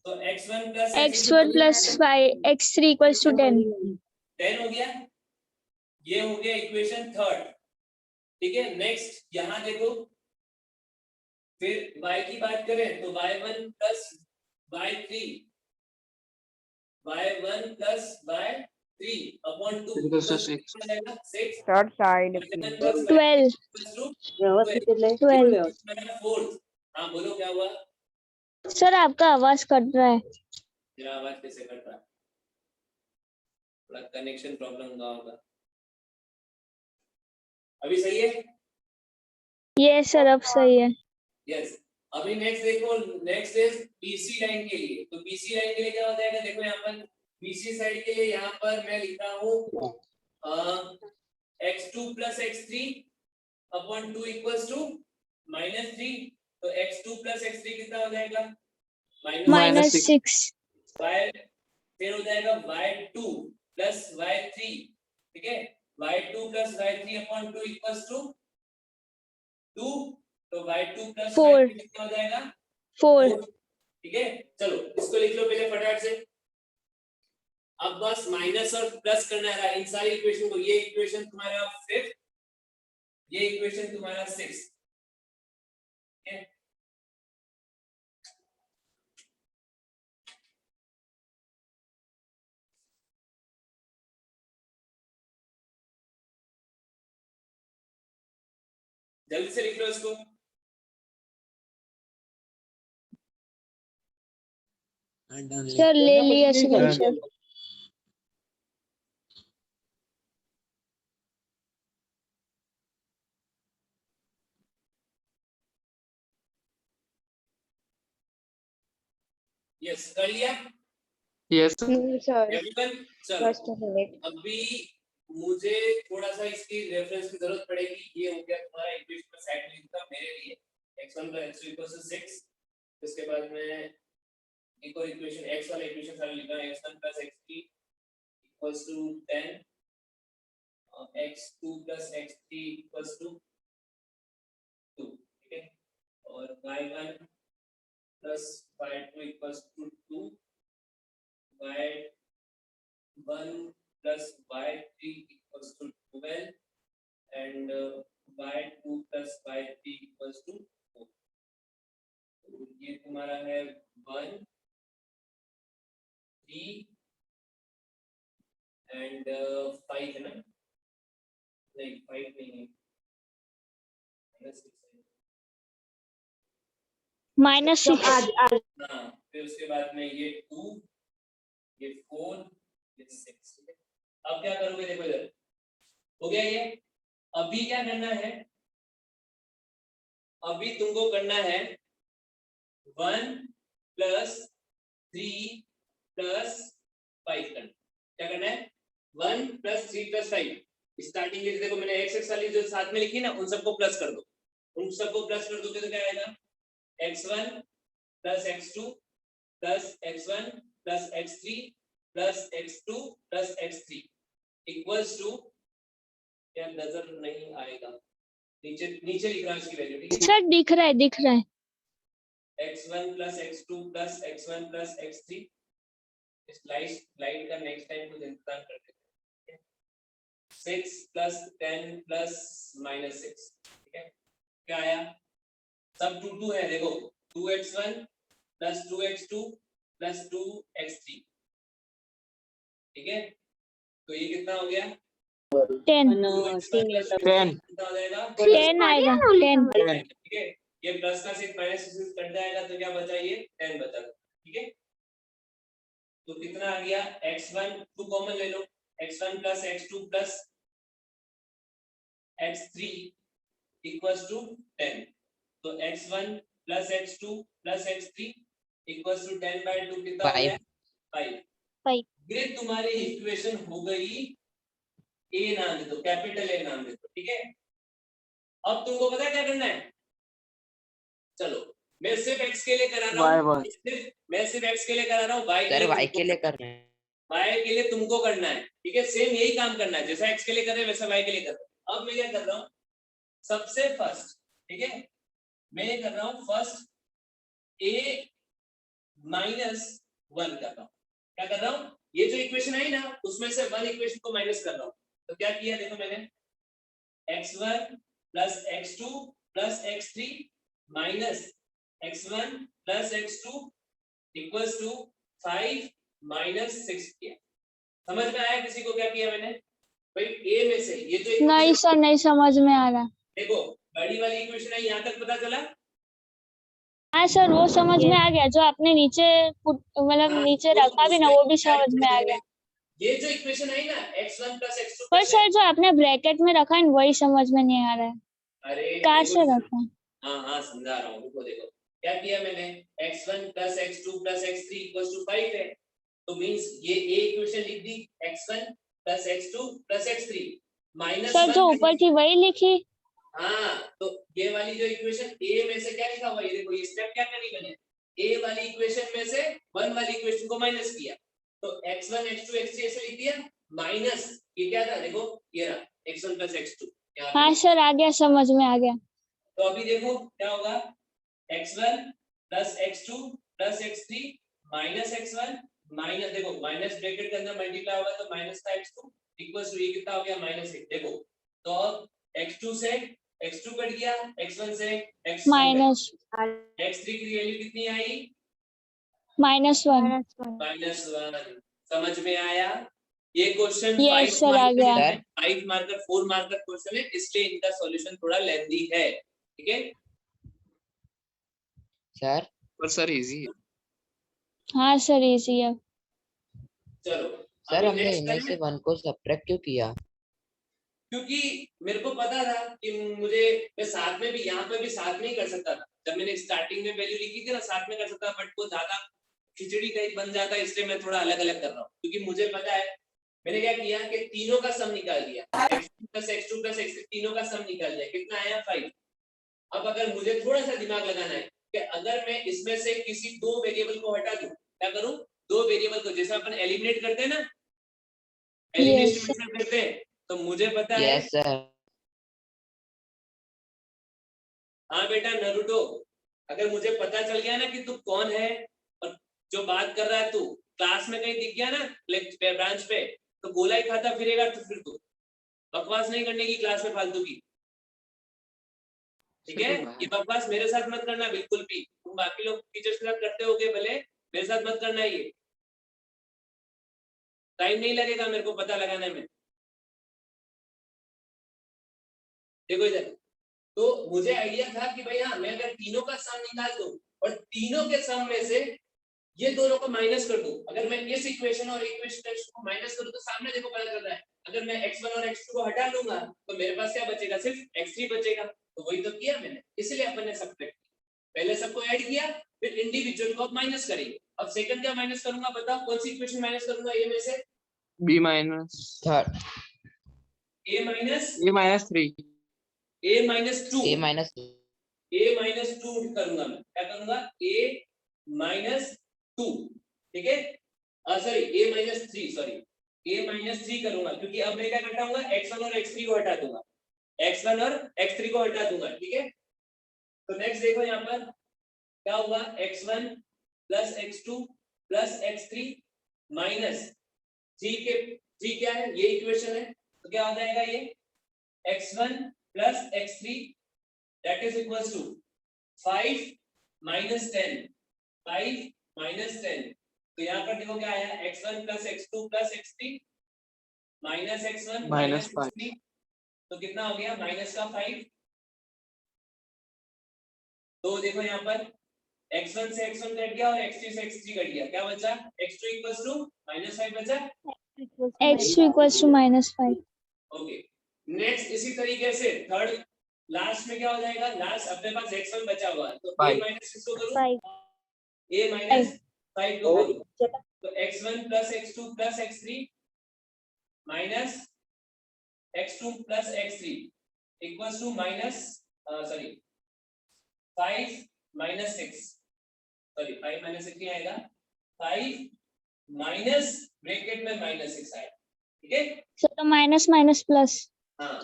S1: तो x1 +
S2: x1 + 5 x3 = 10।
S1: 10 हो गया, ये हो गया इक्वेशन थर्ड, ठीक है। नेक्स्ट यहां देखो, फिर y की बात करें तो y1 + y3 upon 2
S5: 3 + 6
S1: 6
S6: Third side,
S2: 12 12।
S1: Fourth. हाँ बोलो क्या हुआ,
S2: सर आपका आवाज कट रहा है।
S1: मेरा आवाज कैसे कट रहा है, थोड़ा कनेक्शन प्रॉब्लम होगा। अभी सही है,
S2: ये सर अब सही है।
S1: यस। अभी नेक्स्ट देखो, नेक्स्ट इज बीसी लाइन के लिए, तो बीसी लाइन के लिए क्या हो जाएगा, देखो यहाँ पर बीसी साइड के लिए यहाँ पर मैं लिखता हूँ x2 + x3 अपॉन 2 = -3, तो x2 + x3 कितना हो जाएगा,
S2: -6
S1: y, फिर हो जाएगा y2 + y3, ठीक है, y2 + y3 अपॉन 2 = 2, तो y2 +
S2: 4
S1: y3 कितना हो जाएगा,
S2: 4।
S1: ठीक है। चलो इसको लिख लो पहले फटाफट से। अब बस माइनस और प्लस करना है इन सारी इक्वेशन को, ये इक्वेशन तुम्हारा 5th, ये इक्वेशन तुम्हारा 6th, ठीक है। जल्दी से लिख लो इसको।
S2: सर ले लिया स्क्रीनशॉट।
S1: यस कर लिया
S5: यस
S6: no, sir.
S1: एवरीवन। चलो
S6: Just a minute.
S1: अभी मुझे थोड़ा सा इसकी रेफरेंस की जरूरत पड़ेगी। ये हो गया तुम्हारा इक्वेशन में साइड में लिखता मेरे लिए x1 + x2 = 6, इसके बाद में एक और इक्वेशन x वाला इक्वेशन सारा लिखा है x1 + x3 = 10 x2 + x3 = 2, ठीक है, और y1 + y2 = 2, y1 + y3 = 12 and y2 + y3 = 4. तो ये तुम्हारा है 1 3 and 5 है ना, नहीं 5 नहीं है,
S2: -6
S1: हाँ, फिर उसके बाद में ये 2 ये 4 ये 6, ठीक है। अब क्या करोगे, देखो इधर हो गया ये। अभी क्या करना है, अभी तुमको करना है 1 + 3 + 5 करना। क्या करना है, 1 + 3 + 5। स्टार्टिंग में देखो मैंने x वाली जो साथ में लिखी ना, उन सबको प्लस कर दो, उन सबको प्लस कर दोगे तो क्या आएगा, x1 + x2 + x1 + x3 + x2 + x3 = क्या नजर नहीं आएगा, नीचे नीचे लिख रहा है इसकी वैल्यू, ठीक है।
S2: सर दिख रहा है
S1: x1 + x2 + x1 + x3, slide का नेक्स्ट टाइम कुछ इंतजाम कर देते हैं। 6 + 10 + -6, ठीक है। क्या आया, सब 2 2 है, देखो 2x1 + 2x2 + 2x3, ठीक है। तो ये कितना हो गया,
S2: 10
S1: कितना हो जाएगा,
S2: 10 आएगा 10
S1: ठीक है। ये प्लस का सिर्फ माइनस कट जाएगा तो क्या बचा, ये 10 बचा, ठीक है। तो कितना आ गया, x1 2 कॉमन ले लो, x1 + x2 + x3 = 10। तो x1 + x2 + x3 = 10/2 कितना हो गया, 5।
S2: 5
S1: ये तुम्हारी इक्वेशन हो गई, ए नाम दे दो, कैपिटल ए नाम दे दो, ठीक है। अब तुमको पता है क्या करना है, चलो मैं सिर्फ x के लिए करा रहा हूँ, मैं सिर्फ x के लिए करा रहा हूँ, y के
S4: सर
S1: लिए
S4: y के लिए कर रहे हैं।
S1: y के लिए तुमको करना है, ठीक है। सेम यही काम करना है, जैसा x के लिए कर रहे हैं वैसा y के लिए कर रहे हैं। अब मैं क्या कर रहा हूँ, सबसे फर्स्ट, ठीक है, मैं ये कर रहा हूँ फर्स्ट a - 1 कर रहा हूँ। क्या कर रहा हूँ, ये जो इक्वेशन आई ना उसमें से 1 इक्वेशन को माइनस कर रहा हूँ। तो क्या किया, देखो मैंने x1 + x2 + x3 - x1 + x2 = 5 - 6 किया। समझ में आया किसी को क्या किया मैंने, भाई a में से ये जो
S2: नहीं सर नहीं समझ में आ रहा।
S1: देखो बड़ी वाली इक्वेशन है, यहाँ तक पता चला।
S2: हाँ सर वो समझ में आ गया, जो आपने नीचे मतलब
S1: हाँ,
S2: नीचे
S1: तो
S2: रखा भी ना,
S1: उसमें
S2: वो भी
S1: क्या
S2: समझ में आ
S1: किया
S2: गया।
S1: ये जो इक्वेशन आई ना x1 + x2
S2: पर
S1: +
S2: सर जो आपने ब्रैकेट में रखा है वही समझ में नहीं आ रहा है,
S1: अरे
S2: कहाँ
S1: देखो,
S2: से रखा है।
S1: हाँ समझा रहा हूँ, देखो क्या किया मैंने, x1 + x2 + x3 = 5 है, तो मींस ये a इक्वेशन लिख दी, x1 + x2 + x3
S2: सर जो
S1: -1।
S2: ऊपर थी वही लिखी।
S1: हाँ, तो ये वाली जो इक्वेशन a में से क्या लिखा हुआ है, देखो ये स्टेप क्या करनी बने, a वाली इक्वेशन में से 1 वाली इक्वेशन को माइनस किया, तो x1 x2 x3 ऐसे लिख दिया, माइनस ये क्या था, देखो ये रहा x1 + x2 यहाँ पे।
S2: हाँ सर आ गया, समझ में आ गया।
S1: तो अभी देखो क्या होगा, x1 + x2 + x3 - x1 minus, देखो माइनस ब्रैकेट के अंदर मल्टीप्लाई होगा तो माइनस का x2 इक्वल्स टू ये कितना हो गया, -1। देखो तो x2 से x2 कट गया, x1 से x1
S2: माइनस
S1: x3 की वैल्यू कितनी आई,
S2: -1।
S1: -1। समझ में आया, ये क्वेश्चन
S2: यस
S1: 5
S2: सर आ
S1: मार्कर
S2: गया।
S1: है, 5 मार्कर 4 मार्कर क्वेश्चन है, इसलिए इनका सॉल्यूशन थोड़ा लेंथी है, ठीक है
S4: सर
S5: पर सर इजी है।
S2: हाँ सर इजी है।
S1: चलो
S4: सर
S1: अभी
S4: हमने
S1: नेक्स्ट
S4: इनमें से 1 को सब्ट्रैक्ट क्यों किया?
S1: क्योंकि मेरे को पता था कि मुझे, मैं साथ में भी यहाँ पे भी साथ में ही कर सकता था, जब मैंने स्टार्टिंग में वैल्यू लिखी थी ना साथ में कर सकता, बट वो ज्यादा खिचड़ी टाइप बन जाता, इसलिए मैं थोड़ा अलग अलग कर रहा हूँ, क्योंकि मुझे पता है। मैंने क्या किया कि तीनों का सम निकाल दिया, x1 + x2 + x3 तीनों का सम निकाल दिया, कितना आया 5। अब अगर मुझे थोड़ा सा दिमाग लगाना है कि अगर मैं इसमें से किसी 2 वेरिएबल को हटा दूं क्या करूं, दो वेरिएबल को जैसे अपन एलिमिनेट करते हैं ना, एलिमिनेशन
S2: Yes.
S1: मेथड करते हैं, तो मुझे पता है।
S4: Yes sir.
S1: हाँ बेटा नरूटो, अगर मुझे पता चल गया ना कि तू कौन है और जो बात कर रहा है, तू क्लास में कहीं दिख गया ना ब्रांच पे, तो गोला ही खाता फिरेगा, तो फिर तू बकवास नहीं करने की क्लास में फालतू की, ठीक है। ये बकवास मेरे साथ मत करना बिल्कुल भी, तुम बाकी लोग टीचर्स के साथ करते होगे भले, मेरे साथ मत करना, ये टाइम नहीं लगेगा मेरे को पता लगाने में। देखो इधर, तो मुझे आइडिया था कि भाई हाँ, मैं अगर तीनों का सम निकाल दूं और तीनों के सम में से ये दोनों को माइनस कर दूं, अगर मैं इस इक्वेशन और इक्वेशन को माइनस करूं तो सामने देखो पता चल रहा है, अगर मैं x1 और x2 को हटा लूंगा तो मेरे पास क्या बचेगा, सिर्फ x3 बचेगा। तो वही तो किया मैंने, इसलिए अपन ने सब्ट्रैक्ट, पहले सबको ऐड किया फिर इंडिविजुअल को माइनस करेंगे। अब सेकंड क्या माइनस करूंगा, बताओ कौन सी इक्वेशन माइनस करूंगा, ए में से
S5: b minus
S4: third
S1: a minus
S5: a minus 3
S1: a minus 2
S4: A minus
S1: a minus 2 करूंगा मैं, क्या करूंगा, a माइनस 2, ठीक है, sorry a minus 3, sorry a minus 3 करूंगा, क्योंकि अब मैं क्या घटाऊंगा, x1 और x3 को हटा दूंगा, x1 और x3 को हटा दूंगा, ठीक है। तो नेक्स्ट देखो यहाँ पर क्या हुआ, x1 plus x2 plus x3 minus 3 क्या है, ये इक्वेशन है, तो क्या हो जाएगा ये x1 plus x3 that is equals to 5 minus 10, 5 minus 10, तो यहाँ पर देखो क्या आया, x1 plus x2 plus x3 minus x1 minus
S5: -5
S1: x3, तो कितना हो गया, माइनस का 5। तो देखो यहाँ पर x1 से x1 कट गया और x3 से x3 कट गया, क्या बचा, x2 इक्वल्स टू -5 बचा,
S2: X2 equals to -5.
S1: Okay. Next इसी तरीके से थर्ड लास्ट में क्या हो जाएगा, लास्ट अपने पास x1 बचा हुआ है, तो a
S5: 5
S1: माइनस किसको करूं,
S2: 5.
S1: a माइनस 5 को करूं, तो x1 plus x2 plus x3 minus x2 plus x3 equals to minus sorry 5 minus 6, sorry 5 minus 6 नहीं आएगा, 5 माइनस ब्रैकेट में -6 आएगा, ठीक है।
S2: So the minus minus plus.
S1: हाँ,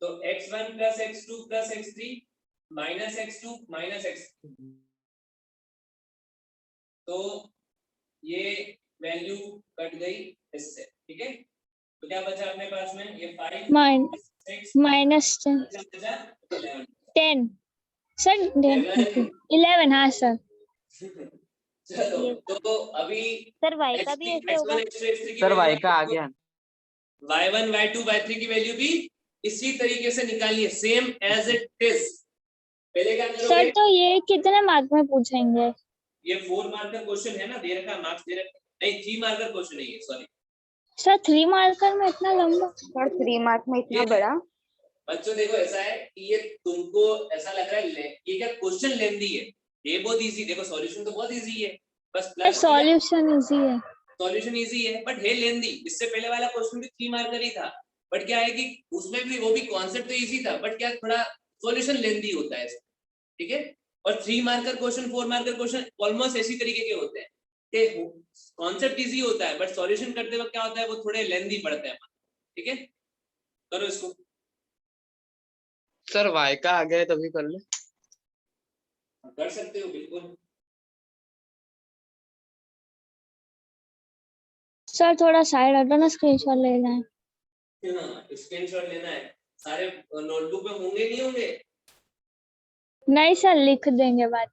S1: तो x1 plus x2 plus x3 minus x2 minus x3, तो ये वैल्यू कट गई इससे, ठीक है। तो क्या बचा अपने पास में, ये 5 6
S2: Minus 10.
S1: बचा 11,
S2: 10. Sir, 10. Okay. 11. हाँ sir.
S1: चलो तो अभी
S3: सर y का भी ऐसे होगा,
S1: x1 x2 x3 की
S5: सर y
S1: value
S5: का आ गया,
S1: y1 y2 y3 की वैल्यू भी इसी तरीके से निकालिए, सेम एज इट इज। पहले क्या
S2: सर
S1: करोगे,
S2: तो ये कितने मार्क में पूछेंगे?
S1: ये 4 मार्क का क्वेश्चन है ना, दे रखा मार्क्स दे रखा, नहीं 3 मार्क का क्वेश्चन है ये, सॉरी
S2: सर 3 मार्कर में इतना लंबा?
S6: और 3 मार्क में इतना
S1: ये-
S6: बड़ा?
S1: बच्चों देखो ऐसा है कि ये तुमको ऐसा लग रहा है ये क्या क्वेश्चन लेंदी है, ये बहुत इजी, देखो सॉल्यूशन तो बहुत इजी है, बस प्लस
S2: सॉल्यूशन इजी है.
S1: सॉल्यूशन इजी है बट है लेंदी। इससे पहले वाला क्वेश्चन भी 3 मार्क का ही था, बट क्या है कि उसमें भी वो भी कॉन्सेप्ट तो इजी था, बट क्या थोड़ा सॉल्यूशन लेंदी होता है, ठीक है। और 3 marker question 4 marker question almost इसी तरीके के होते हैं कि कॉन्सेप्ट इजी होता है बट सॉल्यूशन करते वक्त क्या होता है, वो थोड़े लेंदी पड़ते हैं, ठीक है। करो इसको,
S5: सर y का आ गया है तभी कर ले,
S1: कर सकते हो बिल्कुल।
S2: सर थोड़ा साइड हटो ना, स्क्रीनशॉट ले लें.
S1: स्क्रीनशॉट लेना है, सारे नोटबुक में होंगे नहीं होंगे,
S2: नहीं सर लिख देंगे बाद.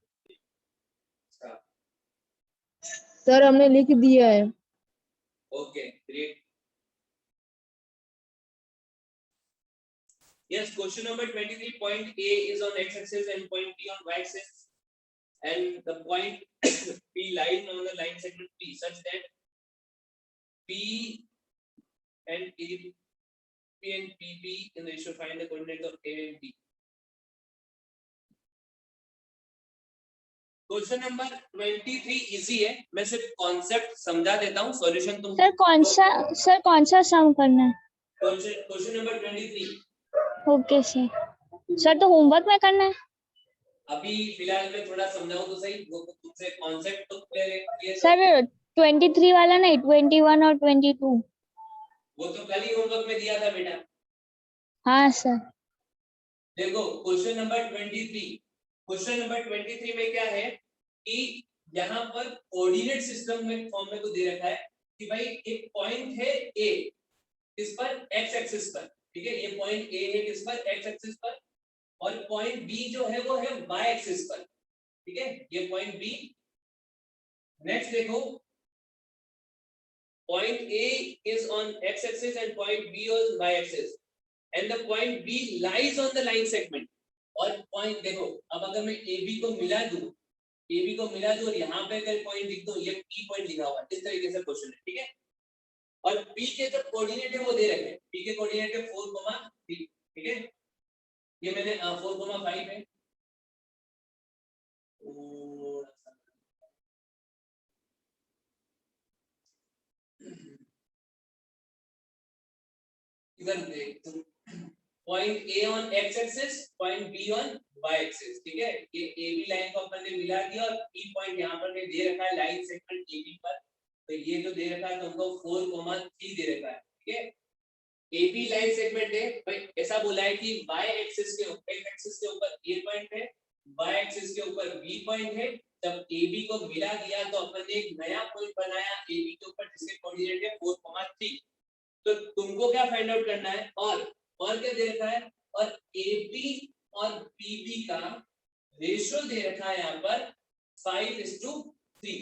S6: सर हमने लिख दिया है।
S1: Okay great. Yes, question number 23, point A is on x-axis and point B on y-axis, and the point P lying on the line segment P such that P and PP in the ratio, find the coordinates of A and B. Question number 23 easy है, मैं सिर्फ कॉन्सेप्ट समझा देता हूँ, सॉल्यूशन तुम
S2: सर कौन सा सम करना है?
S1: Question number 23
S2: okay sir. Sir तो होमवर्क में करना है?
S1: अभी फिलहाल मैं थोड़ा समझाऊं तो सही, वो तुमसे कॉन्सेप्ट तो क्लियर है
S2: सर 23 वाला नहीं, 21 और 22।
S1: वो तो कल ही होमवर्क में दिया था बेटा।
S2: हाँ सर।
S1: देखो क्वेश्चन नंबर 23, क्वेश्चन नंबर 23 में क्या है कि यहाँ पर कोऑर्डिनेट सिस्टम में फॉर्म में तो दे रखा है कि भाई एक पॉइंट है ए, इस पर एक्स एक्सिस पर, ठीक है, ये पॉइंट ए है किस पर, एक्स एक्सिस पर, और पॉइंट बी जो है वो है वाई एक्सिस पर, ठीक है, ये पॉइंट बी। नेक्स्ट देखो, point A is on x axis and point B on y axis and the point B lies on the line segment। और पॉइंट देखो, अब अगर मैं AB को मिला दूं, AB को मिला दूं और यहाँ पे अगर पॉइंट लिख दूं, ये P पॉइंट लिखा हुआ है, इस तरीके से क्वेश्चन है, ठीक है। और P के जो कोऑर्डिनेट है वो दे रखे हैं, P के कोऑर्डिनेट है 4,3, ठीक है, ये मैंने 4,5 है। इधर देख तुम, point A on x axis, point B on y axis, ठीक है, ये AB लाइन को अपन ने मिला दिया और P पॉइंट यहाँ पर दे रखा है लाइन सेगमेंट AB पर, तो ये जो दे रखा है तुमको 4,3 दे रखा है, ठीक है। AB लाइन सेगमेंट है भाई, ऐसा बोला है कि y एक्सिस के ऊपर, x एक्सिस के ऊपर A पॉइंट है, y एक्सिस के ऊपर B पॉइंट है, जब AB को मिला दिया तो अपन ने एक नया पॉइंट बनाया AB के ऊपर जिसके कोऑर्डिनेट है 4,3। तो तुमको क्या फाइंड आउट करना है, और क्या दे रखा है, और AB और BB का रेशियो दे रखा है यहाँ पर 5:3।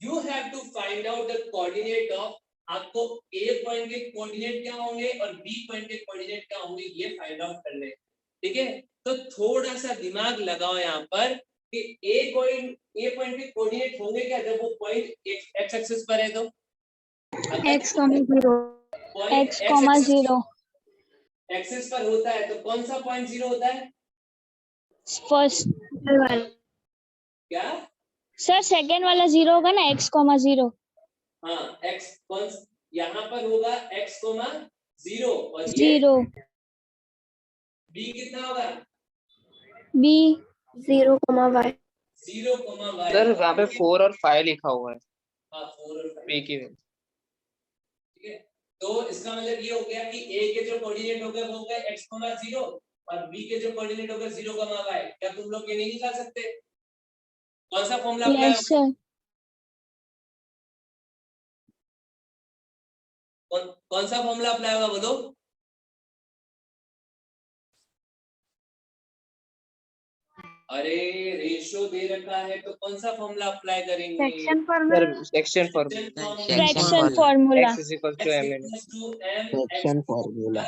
S1: You have to find out the coordinate of, आपको A पॉइंट के कोऑर्डिनेट क्या होंगे और B पॉइंट के कोऑर्डिनेट क्या होंगे, ये फाइंड आउट करने हैं, ठीक है। तो थोड़ा सा दिमाग लगाओ यहाँ पर कि A पॉइंट के कोऑर्डिनेट होंगे क्या जब वो पॉइंट x एक्सिस पर है, तो
S3: x, 0
S2: x, 0
S1: एक्सिस पर होता है तो कौन सा पॉइंट 0 होता है,
S2: फर्स्ट।
S1: क्या
S2: सर सेकंड वाला 0 होगा ना, x, 0।
S1: हाँ, x कौन यहाँ पर होगा x, 0 और ये
S2: 0
S1: b कितना होगा,
S2: b
S6: 0, y।
S1: 0, y।
S5: सर वहाँ पे 4 और 5 लिखा हुआ है,
S1: हाँ 4 और 5,
S5: P की वैल्यू।
S1: ठीक है। तो इसका मतलब ये हो गया कि a के जो कोऑर्डिनेट हो गए वो हो गए x, 0 और b के जो कोऑर्डिनेट हो गए 0, y। क्या तुम लोग ये नहीं निकाल सकते, कौन सा फॉर्मूला अप्लाई
S2: yes sir।
S1: कौन सा फॉर्मूला अप्लाई होगा बोलो, अरे रेशियो दे रखा है तो कौन सा फॉर्मूला अप्लाई करेंगे,
S3: section
S5: sir
S3: formula,
S5: section formula,
S2: fraction formula.
S5: x is equal to m n s।
S7: Fraction formula.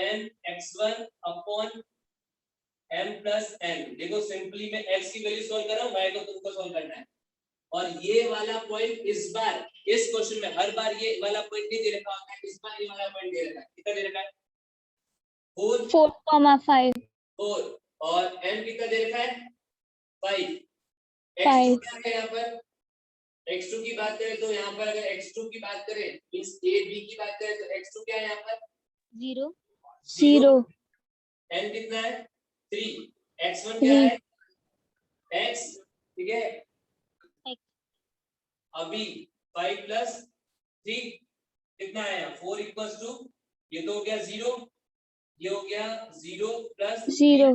S1: n x1 upon m plus n। देखो सिंपली मैं x की वैल्यू सॉल्व कर रहा हूं, y को तुमको सॉल्व करना है। और ये वाला पॉइंट इस बार इस क्वेश्चन में हर बार ये वाला पॉइंट नहीं दे रखा होता है, इस बार ये वाला पॉइंट दे रखा है, कितना दे रखा है
S2: 4,5
S1: 4 और n कितना दे रखा है 5।5 x2 क्या है यहाँ पर, x2 की बात करें तो यहाँ पर अगर x2 की बात करें मींस a b की बात करें तो x2 क्या है यहाँ पर
S2: 0
S1: n कितना है 3, x1 क्या है x, ठीक है। अभी 5 प्लस 3 कितना आया 4 इक्वल्स टू, ये तो हो गया 0, ये हो गया 0 प्लस
S2: 0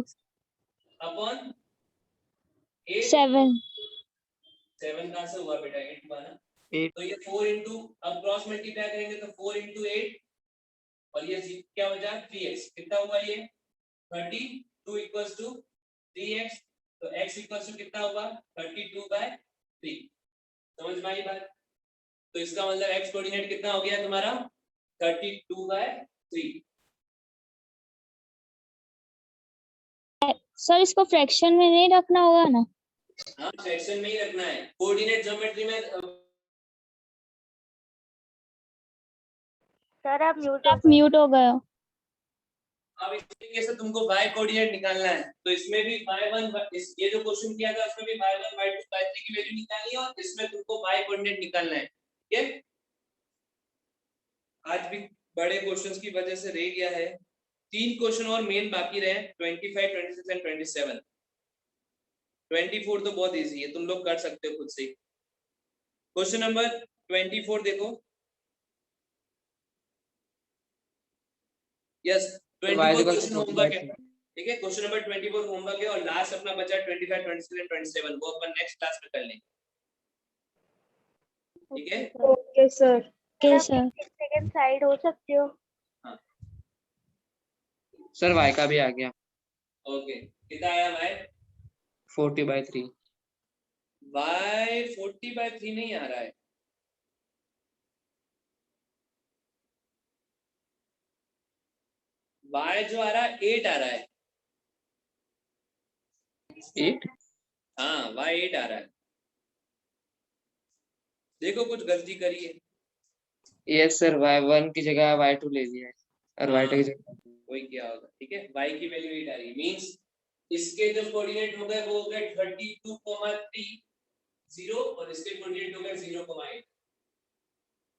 S1: अपॉन 8,
S2: 7
S1: 7 कहाँ से हुआ बेटा 8 हुआ ना,
S5: 8।
S1: तो ये 4 इंटू, अब क्रॉस मल्टीप्लाई करेंगे तो 4 इंटू 8 और ये क्या हो जाए 3x, कितना हुआ ये 32 इक्वल्स टू 3x, तो x इक्वल्स टू कितना होगा 32/3। समझ में आई बात, तो इसका मतलब x कोऑर्डिनेट कितना हो गया तुम्हारा 32/3।
S2: सर इसको फ्रैक्शन में नहीं रखना होगा ना,
S1: हाँ फ्रैक्शन में ही रखना है, कोऑर्डिनेट ज्योमेट्री में।
S3: सर आप
S2: म्यूट हो गए हो।
S1: अब इस तरीके से तुमको y कोऑर्डिनेट निकालना है, तो इसमें भी y1 ये जो क्वेश्चन किया था उसमें भी y1 y2 y3 की वैल्यू निकालनी है और इसमें तुमको y कोऑर्डिनेट निकालना है, ठीक है। आज भी बड़े क्वेश्चंस की वजह से रह गया है, 3 क्वेश्चन और मेन बाकी रहे 25, 26 एंड 27। 24 तो बहुत इजी है, तुम लोग कर सकते हो खुद से। क्वेश्चन नंबर 24 देखो। यस, 24 क्वेश्चन होमवर्क है, ठीक है। क्वेश्चन नंबर 24 होमवर्क है और लास्ट अपना बचा 25, 26 एंड 27, वो अपन नेक्स्ट क्लास में कर लेंगे, ठीक है।
S6: Okay sir.
S2: Okay sir.
S6: Second side हो सकते हो।
S5: सर y का भी आ गया
S1: ओके, कितना आया भाई?
S5: 40/3।
S1: y 40/3 नहीं आ रहा है, y जो आ रहा है 8 आ रहा है।
S5: 8
S1: हाँ, y 8 आ रहा है। देखो कुछ गलती करी है।
S5: यस सर, y1 की जगह y2 ले लिया है और y2 की जगह
S1: वही क्या होगा, ठीक है। y की वैल्यू 8 आ रही है, मींस इसके जो कोऑर्डिनेट हो गए वो हो गए 32,3 0 और इसके कोऑर्डिनेट हो गए 0,8।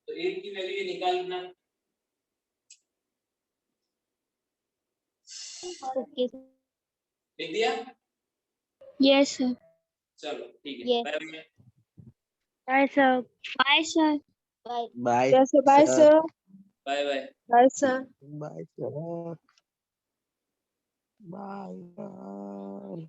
S1: तो 8 की वैल्यू ये निकालना।
S2: ओके।
S1: लिख दिया?
S2: Yes sir.
S1: चलो ठीक है,
S2: Yes.
S1: Bye bye.
S3: Bye sir.
S2: Bye sir.
S7: Bye
S6: bye sir.
S1: Bye bye.
S6: Bye sir.
S7: Bye sir. Bye.